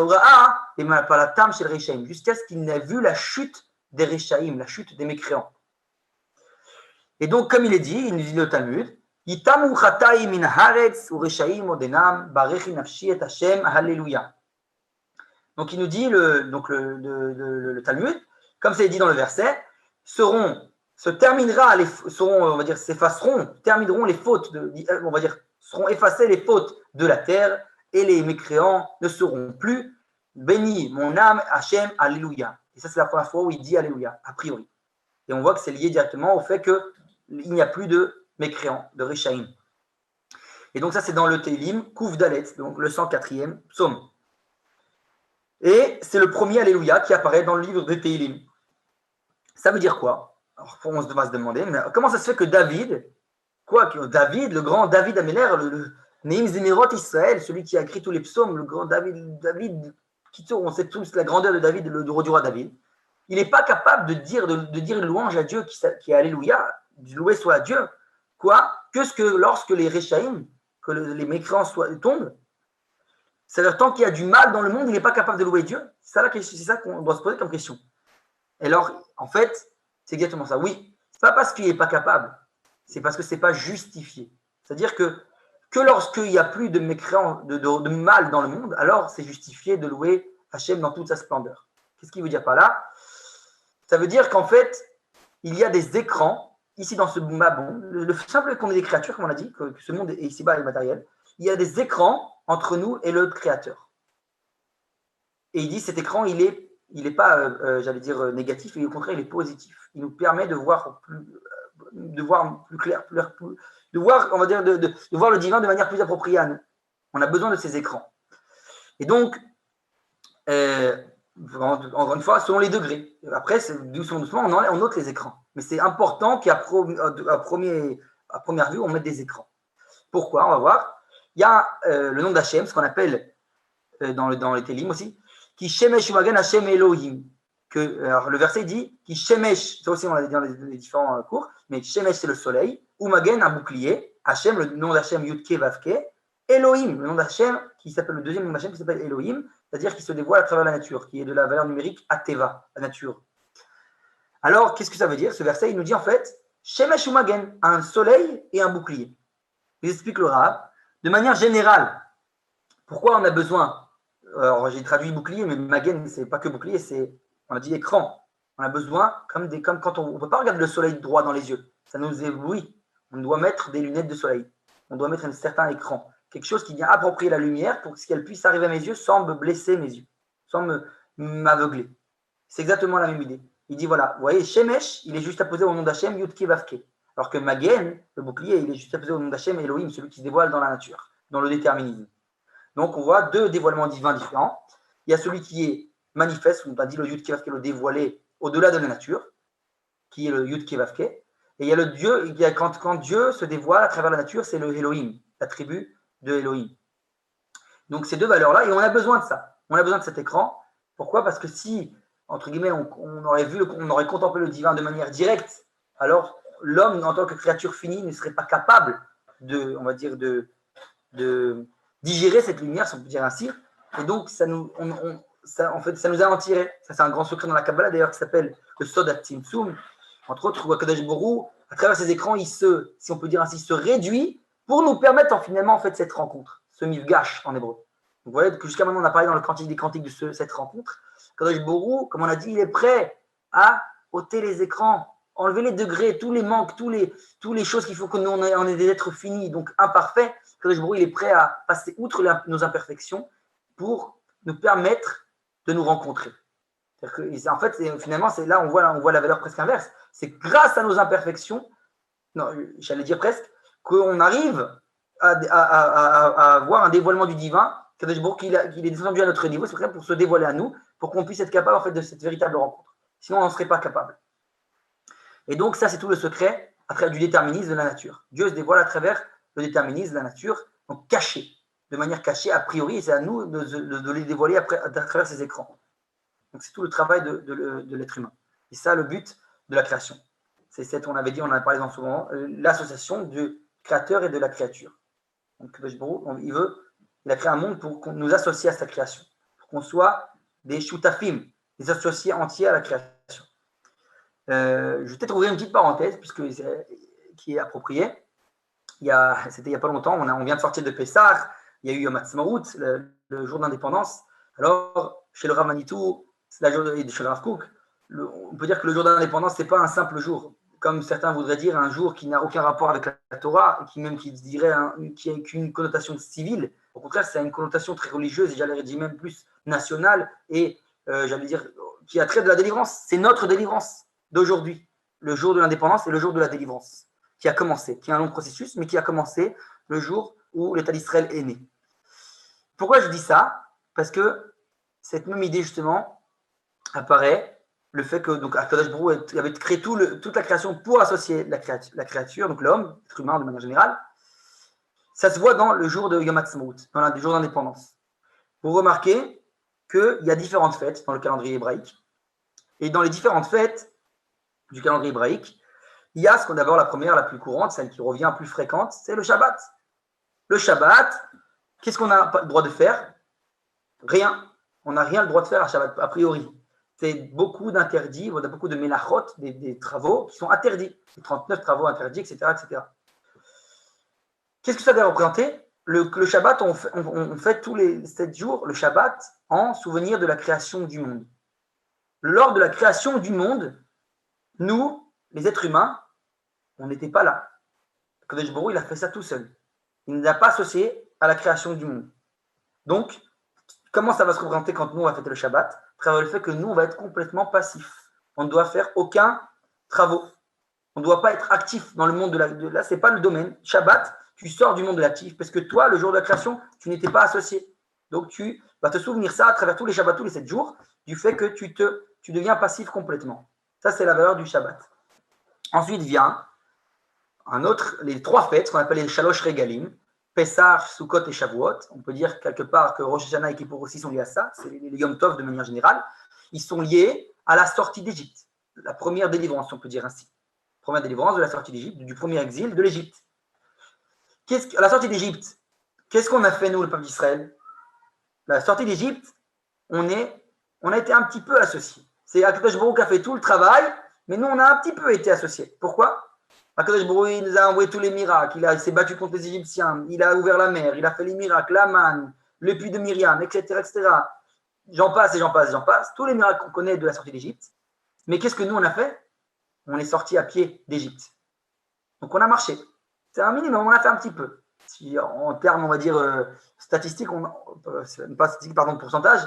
ce qu'il n'ait vu la chute des Rechaïm, la chute des mécréants. Et donc, comme il est dit, il nous dit le Talmud, donc il nous dit, le Talmud, comme c'est dit dans le verset, termineront les fautes, seront effacées les fautes de la terre, et les mécréants ne seront plus. Béni mon âme, Hachem, Alléluia. Et ça, c'est la première fois où il dit Alléluia, a priori. Et on voit que c'est lié directement au fait qu'il n'y a plus de mécréants, de Rechaïm. Et donc ça, c'est dans le Teilim, Kouf Dalet, donc le 104e psaume. Et c'est le premier Alléluia qui apparaît dans le livre de Teilim. Ça veut dire quoi? Alors, on va se demander, mais comment ça se fait que David, le grand David Améler, le Neim Zemirot Israël, celui qui a écrit tous les psaumes, le grand David, on sait tous la grandeur de David, du roi David, il n'est pas capable de dire une louange à Dieu qui est Alléluia, de louer soit à Dieu, que lorsque les Rechaïm, que les mécréants tombent, c'est-à-dire tant qu'il y a du mal dans le monde, il n'est pas capable de louer Dieu. C'est ça qu'on doit se poser comme question. Et alors, en fait, c'est exactement ça. Oui, c'est pas parce qu'il n'est pas capable, c'est parce que ce n'est pas justifié. C'est-à-dire que lorsqu'il n'y a plus de mécréants, de mal dans le monde, alors c'est justifié de louer Hachem dans toute sa splendeur. Qu'est-ce qu'il veut dire par là? Ça veut dire qu'en fait, il y a des écrans, ici dans ce mabon, le simple qu'on est des créatures, comme on a dit, que ce monde est ici-bas est matériel, il y a des écrans entre nous et le Créateur. Et il dit cet écran, il est pas, j'allais dire, négatif, et au contraire, il est positif. Il nous permet de voir plus clair, de voir, on va dire, de voir le divin de manière plus appropriée à nous. On a besoin de ces écrans. Et donc, encore une fois, selon les degrés. Après, doucement, on ôte les écrans. Mais c'est important qu'à première vue, on mette des écrans. Pourquoi? On va voir. Il y a le nom d'Hachem, ce qu'on appelle dans les Télim aussi, qui Shemesh Umagen Hachem Elohim. Alors, le verset dit qui Shemesh, ça aussi on l'a dit dans les différents cours, mais Shemesh c'est le soleil, Umagen un bouclier, Hachem, le nom d'Hachem Yudke Vavke, Elohim, le nom d'Hachem, qui s'appelle le deuxième nom d'Hachem, qui s'appelle Elohim, c'est-à-dire qui se dévoile à travers la nature, qui est de la valeur numérique Ateva, la nature. Alors, qu'est-ce que ça veut dire? Ce verset, il nous dit en fait Shemesh Umagen, un soleil et un bouclier. Il explique le Rav, de manière générale, pourquoi on a besoin. Alors, j'ai traduit bouclier, mais Magen, c'est pas que bouclier, on a dit écran. On a besoin, comme quand on ne peut pas regarder le soleil droit dans les yeux. Ça nous éblouit. On doit mettre des lunettes de soleil. On doit mettre un certain écran. Quelque chose qui vient approprier la lumière pour qu'elle puisse arriver à mes yeux sans me blesser mes yeux, sans m'aveugler. C'est exactement la même idée. Il dit voilà, vous voyez, Shemesh, il est juste apposé au nom d'Hachem, Yudke Vavke. Alors que Magen, le bouclier, il est juste apposé au nom d'Hachem, Elohim, celui qui se dévoile dans la nature, dans le déterminisme. Donc, on voit deux dévoilements divins différents. Il y a celui qui est manifeste, on a dit le Yud Kevavke, le dévoilé au-delà de la nature, qui est le Yud Kevavke. Et il y a le Dieu, quand Dieu se dévoile à travers la nature, c'est le Elohim, l'attribut de Elohim. Donc, ces deux valeurs-là, et on a besoin de ça. On a besoin de cet écran. Pourquoi? Parce que si, entre guillemets, on aurait contemplé le divin de manière directe, alors l'homme, en tant que créature finie, ne serait pas capable de, on va dire, de digérer cette lumière, si on peut dire ainsi. Et donc, ça nous a en tiré. Ça, c'est un grand secret dans la Kabbalah, d'ailleurs, qui s'appelle le Sod HaTzimtzum. Entre autres, où Akadosh Borou, à travers ces écrans, si on peut dire ainsi, se réduit pour nous permettre finalement cette rencontre, ce mifgash en hébreu. Vous voyez que jusqu'à maintenant, on a parlé dans le cantique des cantiques de cette rencontre. Akadosh Borou, comme on a dit, il est prêt à ôter les écrans, enlever les degrés, tous les manques, toutes les choses qu'il faut que nous, on ait des êtres finis, donc imparfaits. Akadosh Borou, il est prêt à passer outre nos imperfections pour nous permettre de nous rencontrer. En fait, finalement, c'est là on voit la valeur presque inverse. C'est grâce à nos imperfections, non, j'allais dire presque, qu'on arrive à avoir un dévoilement du divin, Akadosh Borou, qu'il est descendu à notre niveau, c'est vrai pour se dévoiler à nous, pour qu'on puisse être capable en fait, de cette véritable rencontre. Sinon, on n'en serait pas capable. Et donc, ça, c'est tout le secret à travers du déterminisme de la nature. Dieu se dévoile à travers le déterminisme de la nature, donc caché, de manière cachée, a priori, et c'est à nous de les dévoiler à travers ces écrans. Donc, c'est tout le travail de l'être humain. Et ça, le but de la création. C'est on avait dit, on en a parlé souvent, l'association du créateur et de la créature. Donc, il a créé un monde pour qu'on nous associe à sa création, pour qu'on soit des shutafim, des associés entiers à la création. Je vais peut-être ouvrir une petite parenthèse, qui est appropriée. C'était il n'y a pas longtemps, on vient de sortir de Pessah, il y a eu Yom Ha'atzmaut, le jour d'indépendance. Alors, chez le Rav Manitou, c'est la journée de chez le Rav Kook, on peut dire que le jour d'indépendance, ce n'est pas un simple jour. Comme certains voudraient dire, un jour qui n'a aucun rapport avec la Torah, qui a qu'une connotation civile. Au contraire, c'est une connotation très religieuse, et j'allais dire même plus nationale, et j'allais dire, qui a trait de la délivrance. C'est notre délivrance d'aujourd'hui. Le jour de l'indépendance et le jour de la délivrance, qui a commencé, qui est un long processus, mais qui a commencé le jour où l'État d'Israël est né. Pourquoi je dis ça? Parce que cette même idée, justement, apparaît, le fait que Akadosh Borou avait créé toute la création pour associer la créature, donc l'homme, l'être humain de manière générale. Ça se voit dans le jour de Yom Ha'atzmaut, dans le jour d'indépendance. Vous remarquez qu'il y a différentes fêtes dans le calendrier hébraïque. Et dans les différentes fêtes du calendrier hébraïque, il y a d'abord la première, la plus courante, celle qui revient plus fréquente, c'est le Shabbat. Le Shabbat, qu'est-ce qu'on a le droit de faire? Rien. On n'a rien le droit de faire à Shabbat, a priori. C'est beaucoup d'interdits, on a beaucoup de mélachot, des travaux qui sont interdits. Les 39 travaux interdits, etc. etc. Qu'est-ce que ça doit représenter? Le Shabbat, on fait tous les 7 jours, le Shabbat, en souvenir de la création du monde. Lors de la création du monde, nous, les êtres humains, on n'était pas là. Kadosh Baruch Hu, il a fait ça tout seul. Il ne nous a pas associés à la création du monde. Donc, comment ça va se représenter quand nous, on va fêter le Shabbat? À travers le fait que nous, on va être complètement passifs. On ne doit faire aucun travaux. On ne doit pas être actif dans le monde là, ce n'est pas le domaine. Shabbat, tu sors du monde de l'actif parce que toi, le jour de la création, tu n'étais pas associé. Donc, tu vas te souvenir ça à travers tous les Shabbats, tous les 7 jours, du fait que tu deviens passif complètement. Ça, c'est la valeur du Shabbat. Ensuite vient les 3 fêtes, ce qu'on appelle les Shalosh Regalim, Pessah, Sukkot et Shavuot. On peut dire quelque part que Rosh Hashanah et Kippour aussi sont liés à ça. C'est les Yom Tov de manière générale. Ils sont liés à la sortie d'Égypte. La première délivrance, on peut dire ainsi. Première délivrance de la sortie d'Égypte, du premier exil de l'Égypte. À la sortie d'Égypte, qu'est-ce qu'on a fait, nous, le peuple d'Israël? La sortie d'Égypte, on a été un petit peu associés. C'est Akadosh Baruch Hu qui a fait tout le travail, mais nous, on a un petit peu été associés. Pourquoi? Akadosh Baruch Hu nous a envoyé tous les miracles. Il s'est battu contre les Égyptiens, il a ouvert la mer, il a fait les miracles, la manne, le puits de Myriam, etc., etc. J'en passe et j'en passe et j'en passe. Tous les miracles qu'on connaît de la sortie d'Égypte. Mais qu'est-ce que nous, on a fait? On est sorti à pied d'Égypte. Donc, on a marché. C'est un minimum, on a fait un petit peu. Si, en termes, on va dire, statistiques, pas statistiques, pardon, pourcentage,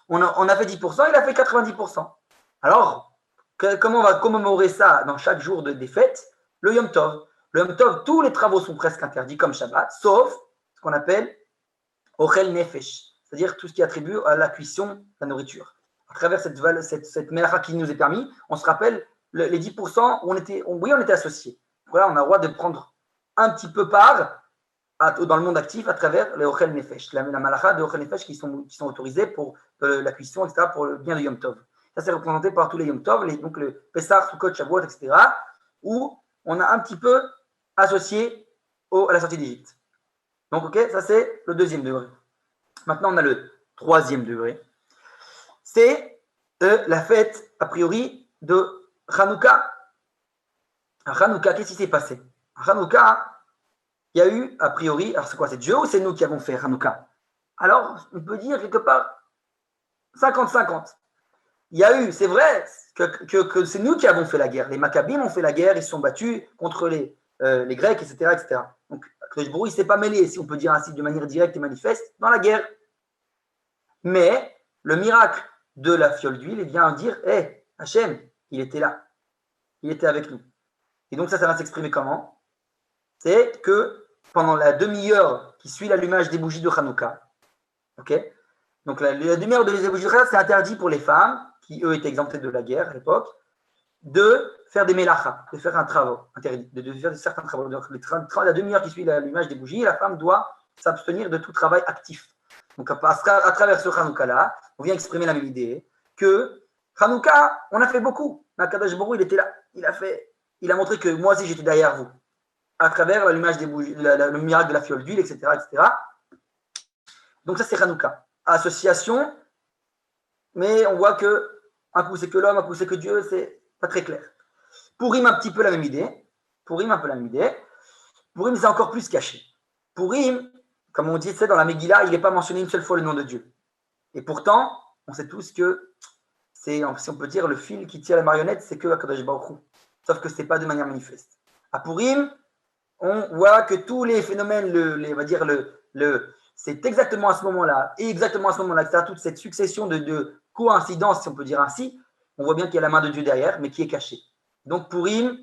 on a fait 10%, il a fait 90%. Alors, comment on va commémorer ça dans chaque jour des fêtes? Le Yom Tov. Le Yom Tov, tous les travaux sont presque interdits comme Shabbat, sauf ce qu'on appelle Ochel Nefesh, c'est-à-dire tout ce qui attribue à la cuisson, la nourriture. À travers cette melacha qui nous est permis, on se rappelle les 10% où on était associés. Voilà, on a le droit de prendre un petit peu part dans le monde actif à travers les Ochel Nefesh, la malacha de Ochel Nefesh qui sont autorisés pour la cuisson, etc., pour le bien de Yom Tov. Ça, c'est représenté par tous les Yom Tov, donc le Pessah, Sukkot, Shavuot, etc., où on a un petit peu associé à la sortie d'Égypte. Donc, ok, ça c'est le 2e degré. Maintenant, on a le 3e degré. C'est la fête, a priori, de Hanouka. À Hanouka, qu'est-ce qui s'est passé? À Hanouka, il y a eu, a priori, alors c'est quoi? C'est Dieu ou c'est nous qui avons fait Hanouka? Alors, on peut dire quelque part 50-50. Il y a eu, c'est vrai, que c'est nous qui avons fait la guerre. Les Maccabim ont fait la guerre, ils se sont battus contre les Grecs, etc., etc. Donc, Akadosh Baruch Hu, il ne s'est pas mêlé, si on peut dire ainsi, de manière directe et manifeste, dans la guerre. Mais le miracle de la fiole d'huile, il vient dire, hé, Hachem, il était là. Il était avec nous. Et donc ça va s'exprimer comment? C'est que pendant la demi-heure qui suit l'allumage des bougies de Hanouka, ok? Donc la demi-heure de les bougies de Hanouka, c'est interdit pour les femmes, qui eux étaient exemptés de la guerre à l'époque, de faire des mélachas, de faire un travail, interdit, de faire certains travaux. Donc la demi-heure qui suit l'allumage des bougies, la femme doit s'abstenir de tout travail actif. Donc à travers ce Hanouka-là, on vient exprimer la même idée, que Hanouka, on a fait beaucoup. Akadosh Baruch Hu, il était là, il a montré que moi aussi j'étais derrière vous, à travers l'allumage des bougies, le miracle de la fiole d'huile, etc., etc. Donc ça c'est Hanouka. Association, mais on voit que un coup c'est que l'homme, un coup c'est que Dieu, c'est pas très clair. Purim, un petit peu la même idée. Purim, c'est encore plus caché. Purim, comme on dit, c'est dans la Megillah, il n'est pas mentionné une seule fois le nom de Dieu. Et pourtant, on sait tous que c'est, si on peut dire, le fil qui tire la marionnette, c'est que Akadosh Baruch Hu. Sauf que ce n'est pas de manière manifeste. À Purim, on voit que tous les phénomènes, on va dire, c'est exactement à ce moment-là, et exactement à ce moment-là, que toute cette succession de coïncidences, si on peut dire ainsi, on voit bien qu'il y a la main de Dieu derrière, mais qui est cachée. Donc, Purim,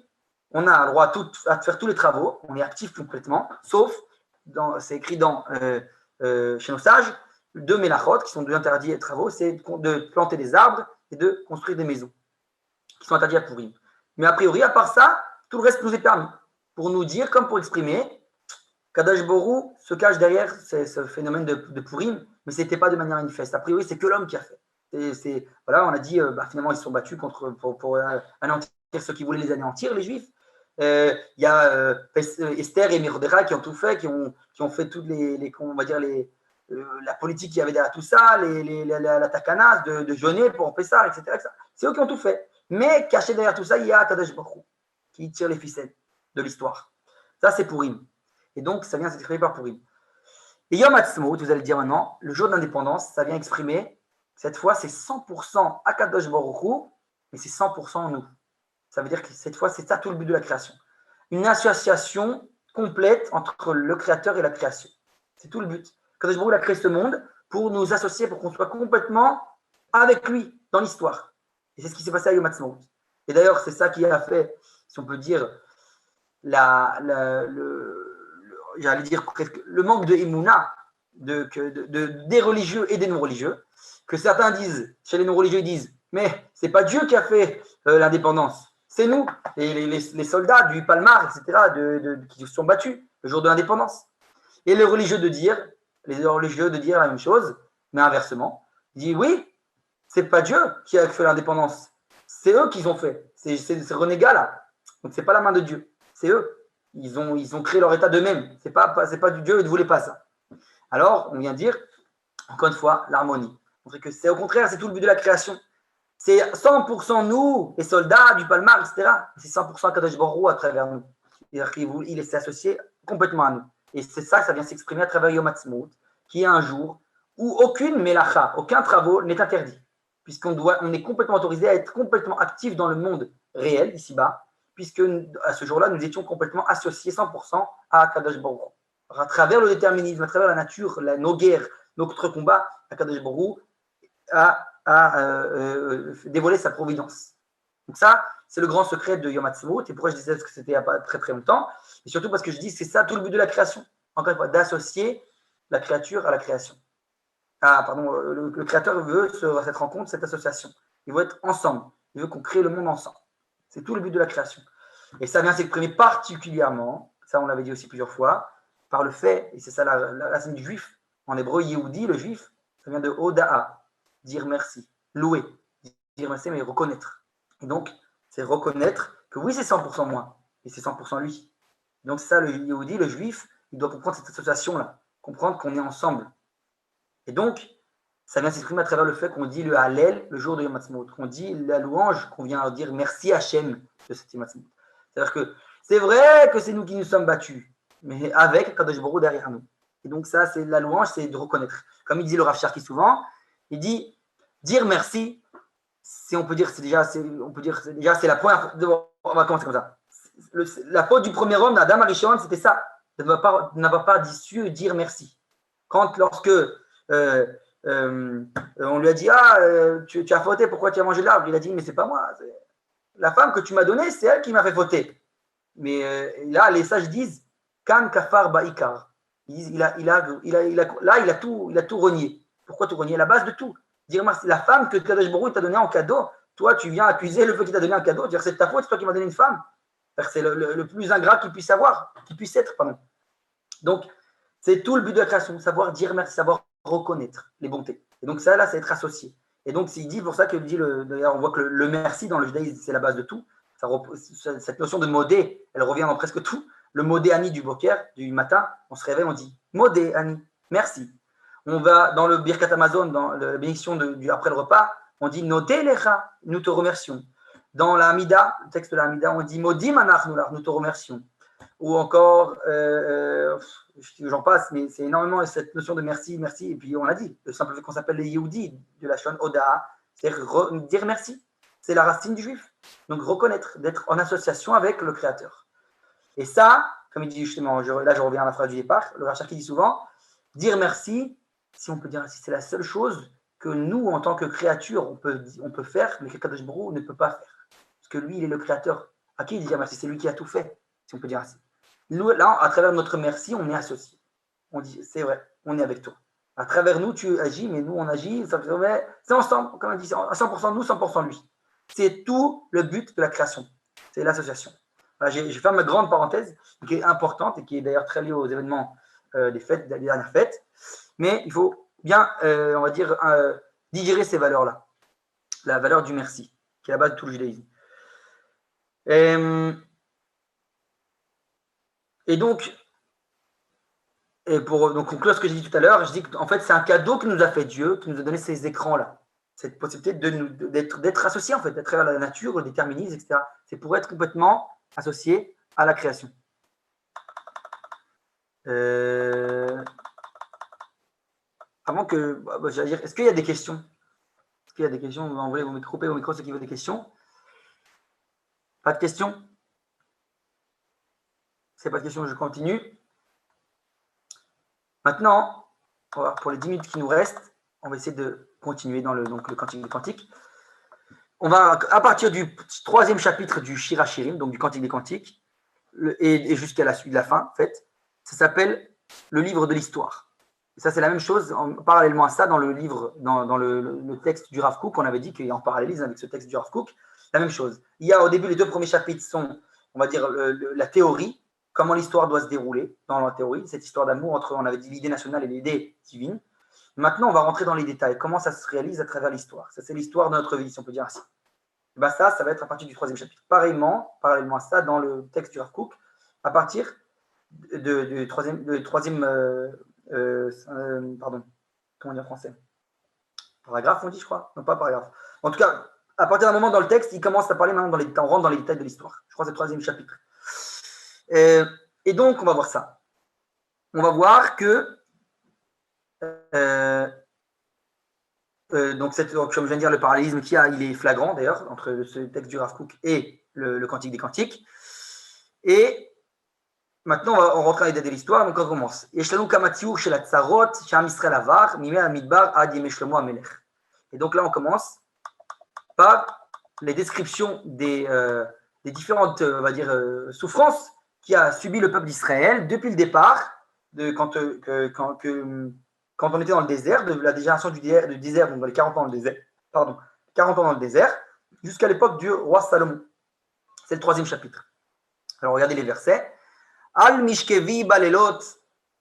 on a le droit à faire tous les travaux, on est actif complètement, sauf, c'est écrit chez nos sages, 2 mélachot, qui sont 2 interdits et travaux, c'est de planter des arbres et de construire des maisons, qui sont interdits à Purim. Mais a priori, à part ça, tout le reste nous est permis, pour nous dire, comme pour exprimer, Kadosh Baruch Hu se cache derrière ce phénomène de Purim, mais ce n'était pas de manière manifeste. A priori, c'est que l'homme qui a fait. Voilà, on a dit, finalement, ils se sont battus pour anéantir ceux qui voulaient les anéantir, les Juifs. Il y a Esther et Mordechai qui ont tout fait, qui ont fait toutes on va dire la politique qu'il y avait derrière tout ça, la takana de jeûner pour Pessah, etc. C'est eux qui ont tout fait. Mais caché derrière tout ça, il y a Kadosh Baruch Hu qui tire les ficelles de l'histoire. Ça, c'est Purim. Et donc, ça vient s'exprimer par Purim. Et Yom Ha'atzmaut, vous allez dire maintenant, le jour d'indépendance, ça vient exprimer, cette fois, c'est 100% Akadosh Baruch Hu, mais c'est 100% nous. Ça veut dire que cette fois, c'est ça tout le but de la création. Une association complète entre le créateur et la création. C'est tout le but. Akadosh Baruch Hu a créé ce monde pour nous associer, pour qu'on soit complètement avec lui dans l'histoire. Et c'est ce qui s'est passé à Yom Ha'atzmaut. Et d'ailleurs, c'est ça qui a fait, si on peut dire, j'allais dire presque le manque de Emouna des religieux et des non-religieux, que certains disent, chez les non-religieux, ils disent, mais c'est pas Dieu qui a fait l'indépendance, c'est nous, et les soldats du Palmar, etc., qui se sont battus le jour de l'indépendance. Et les religieux de dire la même chose, mais inversement, ils disent, oui, c'est pas Dieu qui a fait l'indépendance, c'est eux qui ont fait, c'est renégat là, donc c'est pas la main de Dieu, c'est eux. Ils ont créé leur état d'eux-mêmes. C'est pas du Dieu, ils ne voulaient pas ça. Alors, on vient dire, encore une fois, l'harmonie. Montrer que c'est au contraire, c'est tout le but de la création. C'est 100% nous, les soldats du Palmar, etc. C'est 100% Kadosh Baruch Hu à travers nous. C'est-à-dire qu'il s'est associé complètement à nous. Et c'est ça que ça vient s'exprimer à travers Yom Ha'atzmaut, qui est un jour où aucune melacha, aucun travail n'est interdit. On est complètement autorisé à être complètement actif dans le monde réel, ici-bas, puisque à ce jour-là, nous étions complètement associés 100% à Kadosh Baruch Hu. À travers le déterminisme, à travers la nature, nos guerres, notre combat, Kadosh Baruch Hu a dévoilé sa providence. Donc ça, c'est le grand secret de Yom Ha'atzmaut. Et pourquoi je disais que c'était il n'y a pas très très longtemps, et surtout parce que je dis que c'est ça tout le but de la création. Encore une fois, d'associer la créature à la création. Le créateur veut cette rencontre, cette association. Il veut être ensemble. Il veut qu'on crée le monde ensemble. C'est tout le but de la création. Et ça vient s'exprimer particulièrement, ça on l'avait dit aussi plusieurs fois, par le fait, et c'est ça la racine du juif, en hébreu, Yehudi, le juif, ça vient de Oda'a, dire merci, louer, dire merci, mais reconnaître. Et donc, c'est reconnaître que oui, c'est 100% moi, et c'est 100% lui. Donc, c'est ça, le Yehudi, le juif, il doit comprendre cette association-là, comprendre qu'on est ensemble. Et donc, ça vient s'exprimer à travers le fait qu'on dit le Hallel le jour de Yom Ha'atzmaut, qu'on dit la louange, qu'on vient dire merci Hachem de cette Yom Ha'atzmaut. C'est-à-dire que c'est vrai que c'est nous qui nous sommes battus, mais avec Kadosh Baruch Hu derrière nous. Et donc ça, c'est la louange, c'est de reconnaître. Comme il dit le Rav Sharki souvent, il dit dire merci, si on peut dire, c'est déjà la première. On va commencer comme ça. La faute du premier homme, Adam Arishon, c'était ça, de n'avoir pas su dire merci. Lorsque on lui a dit tu as fauté, pourquoi tu as mangé de l'arbre? Il a dit mais c'est pas moi, la femme que tu m'as donnée, c'est elle qui m'a fait fauter. Mais là, les sages disent kan kafar ba'ikar. Il a tout renié. Pourquoi tout renier? La base de tout. Dire merci, la femme que Kadosh Baruch Hu t'a donnée en cadeau, toi tu viens accuser le fait qu'il t'a donné en cadeau, dire c'est ta faute, c'est toi qui m'as donné une femme. C'est le plus ingrat qu'il puisse être, pardon. Donc, c'est tout le but de la création, savoir dire merci, savoir reconnaître les bontés. Et donc ça, là, c'est être associé. Et donc, il dit, pour ça qu'il dit, d'ailleurs, on voit que le merci dans le judaïsme, c'est la base de tout. Cette notion de modé, elle revient dans presque tout. Le modé Ani du Boker, du matin, on se réveille, on dit modé Ani, merci. On va dans le Birkat Amazon, dans la bénédiction après le repas, on dit Nodé Lecha, nous te remercions. Dans la Hamida, le texte de la Hamida, on dit Modim Anachnular, nous te remercions. Ou encore, j'en passe, mais c'est énormément cette notion de merci, merci. Et puis on l'a dit, le simple fait qu'on s'appelle les Yehudi, de la Shon Oda, c'est dire merci. C'est la racine du juif. Donc reconnaître, d'être en association avec le Créateur. Et ça, comme il dit justement, là je reviens à la phrase du départ, le Rachar qui dit souvent, dire merci, si on peut dire ainsi, c'est la seule chose que nous, en tant que créature, on peut faire, mais que Kadosh Baruch Hu ne peut pas faire. Parce que lui, il est le Créateur. À qui il dit dire merci? C'est lui qui a tout fait, si on peut dire ainsi. Nous, là, à travers notre merci, on est associés. On dit, c'est vrai, on est avec toi. À travers nous, tu agis, mais nous, on agit. C'est ensemble, comme on dit, 100% nous, 100% lui. C'est tout le but de la création. C'est l'association. Voilà, j'ai fait ma grande parenthèse, qui est importante et qui est d'ailleurs très liée aux événements des fêtes, des dernières fêtes. Mais il faut bien, on va dire, digérer ces valeurs-là. La valeur du merci, qui est la base de tout le judaïsme. Et donc, pour conclure ce que j'ai dit tout à l'heure, je dis qu'en fait, c'est un cadeau que nous a fait Dieu, qui nous a donné ces écrans-là. Cette possibilité d'être associé, en fait, à travers la nature, le déterminisme, etc. C'est pour être complètement associé à la création. avant que, j'allais dire, est-ce qu'il y a des questions? Est-ce qu'il y a des questions? Vous envoyez vos micros, ceux qui veulent des questions. Pas de questions? C'est pas de questions, je continue. Maintenant, pour les 10 minutes qui nous restent, on va essayer de continuer dans le Cantique des Cantiques. On va, à partir du 3e chapitre du Shir HaShirim, donc du Cantique des Cantiques, et jusqu'à la suite de la fin, en fait, ça s'appelle le livre de l'histoire. Et ça, c'est la même chose, parallèlement à ça, dans le livre, dans le texte du Rav Kook, on avait dit qu'il y a en parallélisme avec ce texte du Rav Kook, la même chose. Il y a au début, les 2 premiers chapitres sont, on va dire, la théorie, comment l'histoire doit se dérouler dans la théorie, cette histoire d'amour entre, on avait dit, l'idée nationale et l'idée divine. Maintenant, on va rentrer dans les détails, comment ça se réalise à travers l'histoire. Ça, c'est l'histoire de notre vie, si on peut dire ainsi. Et ben ça va être à partir du 3e chapitre. Parallèlement à ça, dans le texte du Rav Kook, à partir du 3e pardon, comment dire en français? Paragraphe, on dit, je crois. Non, pas paragraphe. En tout cas, à partir d'un moment dans le texte, il commence à parler maintenant on rentre dans les détails de l'histoire. Je crois que c'est le 3e chapitre. Et donc, on va voir ça. On va voir que donc, comme je viens de dire, le parallélisme qu'il y a, il est flagrant d'ailleurs, entre ce texte du Rav Kook et le Cantique des Cantiques. Et maintenant, on rentre dans les détails de l'histoire, donc on commence. Et donc là, on commence par les descriptions des différentes, on va dire, souffrances qu'a subi le peuple d'Israël depuis le départ, quand on était dans le désert, de la génération du désert, donc dans les 40 ans dans le désert, 40 ans dans le désert, jusqu'à l'époque du roi Salomon. C'est le 3e chapitre. Alors regardez les versets. Al mishkevi balelot,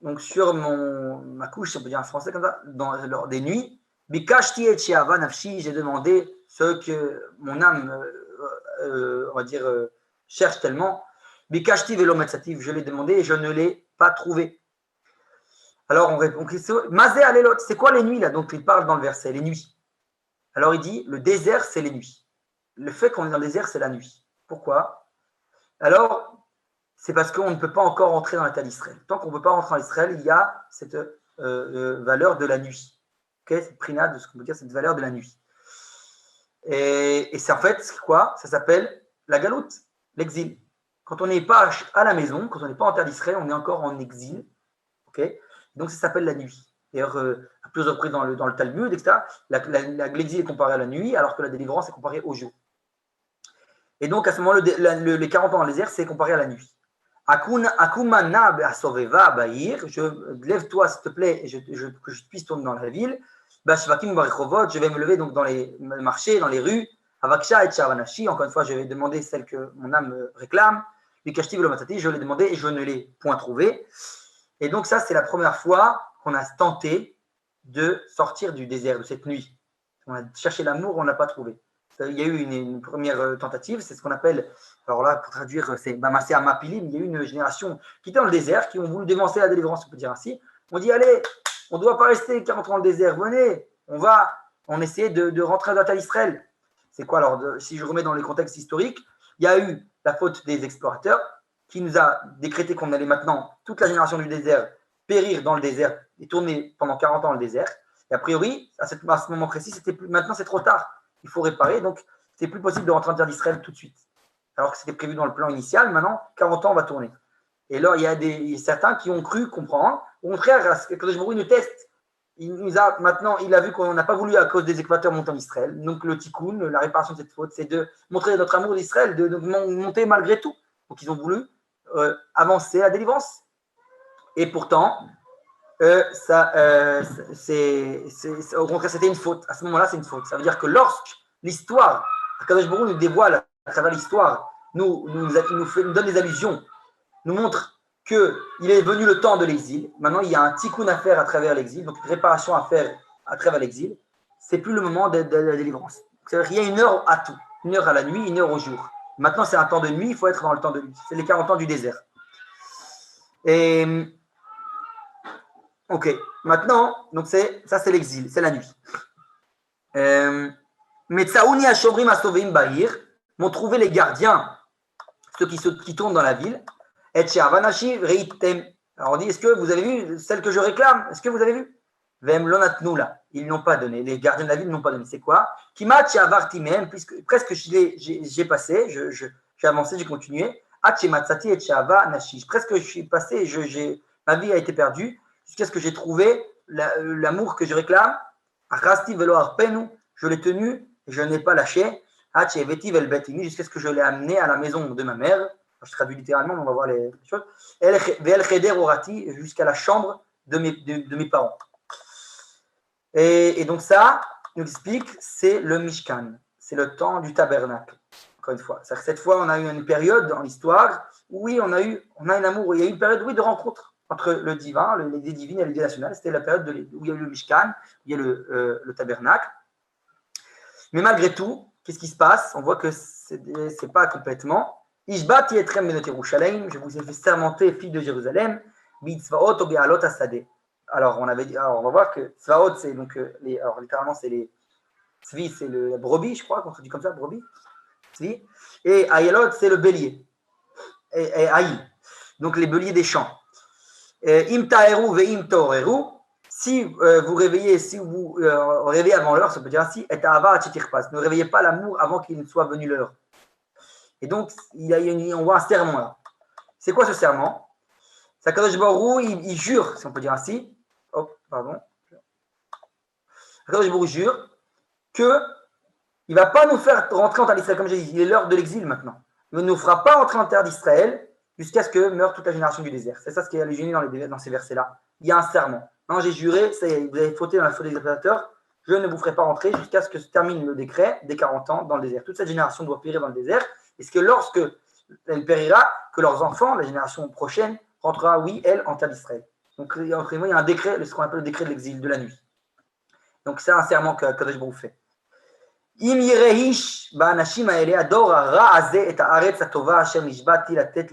donc sur ma couche, si on peut dire en français comme ça, lors des nuits, bikashti et she'ava nafshi, j'ai demandé ce que mon âme, on va dire, cherche tellement. Bikashti velo metzativ, je l'ai demandé et je ne l'ai pas trouvé. Alors on répond, Mazé alelot, c'est quoi les nuits là? Donc il parle dans le verset, les nuits. Alors il dit, le désert c'est les nuits. Le fait qu'on est dans le désert c'est la nuit. Pourquoi? Alors, c'est parce qu'on ne peut pas encore entrer dans l'état d'Israël. Tant qu'on ne peut pas rentrer en Israël, il y a cette valeur de la nuit. Okay, cette prina de ce qu'on peut dire, cette valeur de la nuit. Et c'est en fait quoi? Ça s'appelle la galoute, l'exil. Quand on n'est pas à la maison, quand on n'est pas en terre d'Israël, on est encore en exil. Okay, donc ça s'appelle la nuit. D'ailleurs, à plusieurs reprises dans le Talmud, etc., l'exil est comparé à la nuit, alors que la délivrance est comparée au jour. Et donc à ce moment-là, les 40 ans dans le désert, c'est comparé à la nuit. Akumana asoveva bahir, lève-toi s'il te plaît, et que je puisse tourner dans la ville. Bashvakim barichovot, je vais me lever donc dans les marchés, dans les rues. Avaksha et Chavanashi, encore une fois, je vais demander celle que mon âme réclame. Bikashti velomatati, je l'ai demandé et je ne l'ai point trouvé. Et donc ça, c'est la première fois qu'on a tenté de sortir du désert, de cette nuit. On a cherché l'amour, on ne l'a pas trouvé. Il y a eu une première tentative, c'est ce qu'on appelle, alors là, pour traduire, c'est Bamassé Amapilim, il y a eu une génération qui était dans le désert, qui ont voulu dévancer la délivrance, on peut dire ainsi. On dit, allez, on ne doit pas rester 40 ans dans le désert, venez, on essaie de rentrer dans la terre d'Israël. C'est quoi alors, si je remets dans les contextes historiques, il y a eu la faute des explorateurs, qui nous a décrété qu'on allait maintenant, toute la génération du désert, périr dans le désert et tourner pendant 40 ans dans le désert. Et a priori, à ce moment précis, maintenant c'est trop tard. Il faut réparer, donc c'est plus possible de rentrer en terre d'Israël tout de suite. Alors que c'était prévu dans le plan initial, maintenant, 40 ans, on va tourner. Et là, il y a certains qui ont cru comprendre, au contraire, quand je nous teste, il a vu qu'on n'a pas voulu à cause des exploiteurs monter en Israël. Donc le tikkun, la réparation de cette faute, c'est de montrer notre amour d'Israël, de monter malgré tout. Donc ils ont voulu avancer la délivrance. Et pourtant, au contraire, c'était une faute. À ce moment-là, c'est une faute. Ça veut dire que lorsque l'histoire, Akadosh Baruch Hu nous dévoile à travers l'histoire, nous donne des allusions, nous montre qu'il est venu le temps de l'exil. Maintenant, il y a un tikkun à faire à travers l'exil, donc une réparation à faire à travers l'exil. C'est plus le moment de la délivrance. C'est-à-dire qu'il y a une heure à tout. Une heure à la nuit, une heure au jour. Maintenant, c'est un temps de nuit, il faut être dans le temps de nuit. C'est les 40 ans du désert. Et ok, maintenant, donc ça c'est l'exil, c'est la nuit. Metsaouni Ashomrim Asovim Bahir m'ont trouvé les gardiens, ceux qui tournent dans la ville. Et Sheavanashi Reitem. Alors on dit, est-ce que vous avez vu celle que je réclame? Est-ce que vous avez vu? Vem lonatnoula. Ils n'ont pas donné. Les gardiens de la ville n'ont pas donné. C'est quoi? Kimat avarti même, puisque presque j'ai passé, j'ai avancé, j'ai continué. Achematsati et chava nashish. Presque je suis passé, ma vie a été perdue jusqu'à ce que j'ai trouvé l'amour que je réclame. Rasti velo arpenu. Je l'ai tenu et je n'ai pas lâché. Hacheveti vel betini, jusqu'à ce que je l'ai amené à la maison de ma mère. Je traduis littéralement, mais on va voir les choses. Vel cheder orati, jusqu'à la chambre de mes parents. Et donc ça, nous explique, c'est le Mishkan, c'est le temps du tabernacle, encore une fois. C'est-à-dire que cette fois, on a eu une période dans l'histoire où oui, on a un amour, il y a eu une période oui, de rencontre entre le divin, l'idée divine et l'idée nationale. C'était la période où il y a eu le Mishkan, où il y a le tabernacle. Mais malgré tout, qu'est-ce qui se passe? On voit que c'est pas complètement. Ishbati etrem benot Yerushalayim, je vous ai fait sermenter, filles de Jérusalem, mitzvaot ogealot asadeh. Alors, on va voir que Tzvaot, c'est donc alors littéralement, c'est les Tzvi, c'est la brebis, je crois, qu'on traduit comme ça, brebis. Tzvi. Et Ayelot, c'est le bélier. Et Aï, donc les béliers des champs. Im taeru ve im toreru, si vous réveillez, si vous réveillez avant l'heure, ça peut dire ainsi, et ava chitirpas, ne réveillez pas l'amour avant qu'il ne soit venu l'heure. Et donc, on voit un serment là. C'est quoi ce serment? Sakadosh Baruch Hu, il jure, si on peut dire ainsi. Oh, pardon. Sakadosh Baruch Hu jure qu'il ne va pas nous faire rentrer en terre d'Israël, comme j'ai dit, il est l'heure de l'exil maintenant. Il ne nous fera pas rentrer en terre d'Israël jusqu'à ce que meure toute la génération du désert. C'est ça ce qui est allusionné dans ces versets-là. Il y a un serment. Non, j'ai juré, ça y est, vous avez fauté dans la faute des exaltateurs, je ne vous ferai pas rentrer jusqu'à ce que se termine le décret des 40 ans dans le désert. Toute cette génération doit périr dans le désert. Est-ce que lorsque elle périra, que leurs enfants, la génération prochaine, rentrera, oui, elle, en terre d'Israël. Donc, entre moi, il y a un décret, ce qu'on appelle le décret de l'exil, de la nuit. Donc, c'est un serment que Kadosh Baruch Hu fait. Im yirehish ba'anashim ha'ele ador hara hazeh et haaretz hatova asher nishbati latet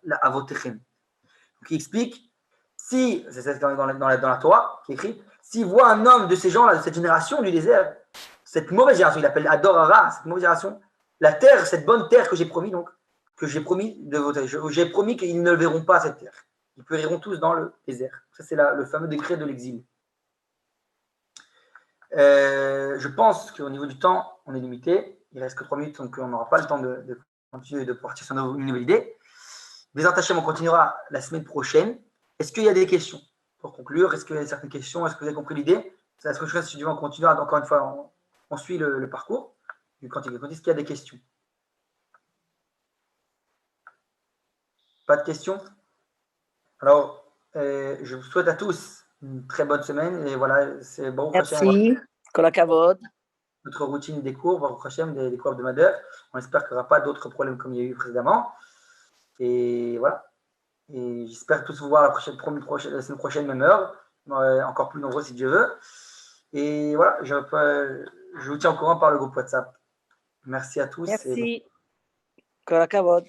la'avotechem. Donc, il explique, si, c'est dans la Torah qui écrit, s'il voit un homme de ces gens-là, de cette génération du désert, cette mauvaise génération, il appelle ador hara, cette mauvaise génération, la terre, cette bonne terre que j'ai promis, donc, que j'ai promis de voter. J'ai promis qu'ils ne verront pas cette terre. Ils périront tous dans le désert. Ça, c'est le fameux décret de l'exil. Je pense qu'au niveau du temps, on est limité. Il ne reste que 3 minutes, donc on n'aura pas le temps de continuer de partir sur une nouvelle idée. Les attachés, on continuera la semaine prochaine. Est-ce qu'il y a des questions pour conclure? Est-ce qu'il y a certaines questions? Est-ce que vous avez compris l'idée? C'est ce que je fais, si tu veux, on continuera. Encore une fois, on suit le parcours. Est-ce qu'il y a des questions? Pas de questions? Alors, je vous souhaite à tous une très bonne semaine. Et voilà, c'est bon. Merci. Kol hakavod. Notre routine des cours, Baruch Hashem, des cours hebdomadaires. On espère qu'il n'y aura pas d'autres problèmes comme il y a eu précédemment. Et voilà. Et j'espère tous vous voir la semaine prochaine, même heure. Encore plus nombreux si Dieu veut. Et voilà, je vous tiens au courant par le groupe WhatsApp. Merci à tous. Merci. Kol hakavod.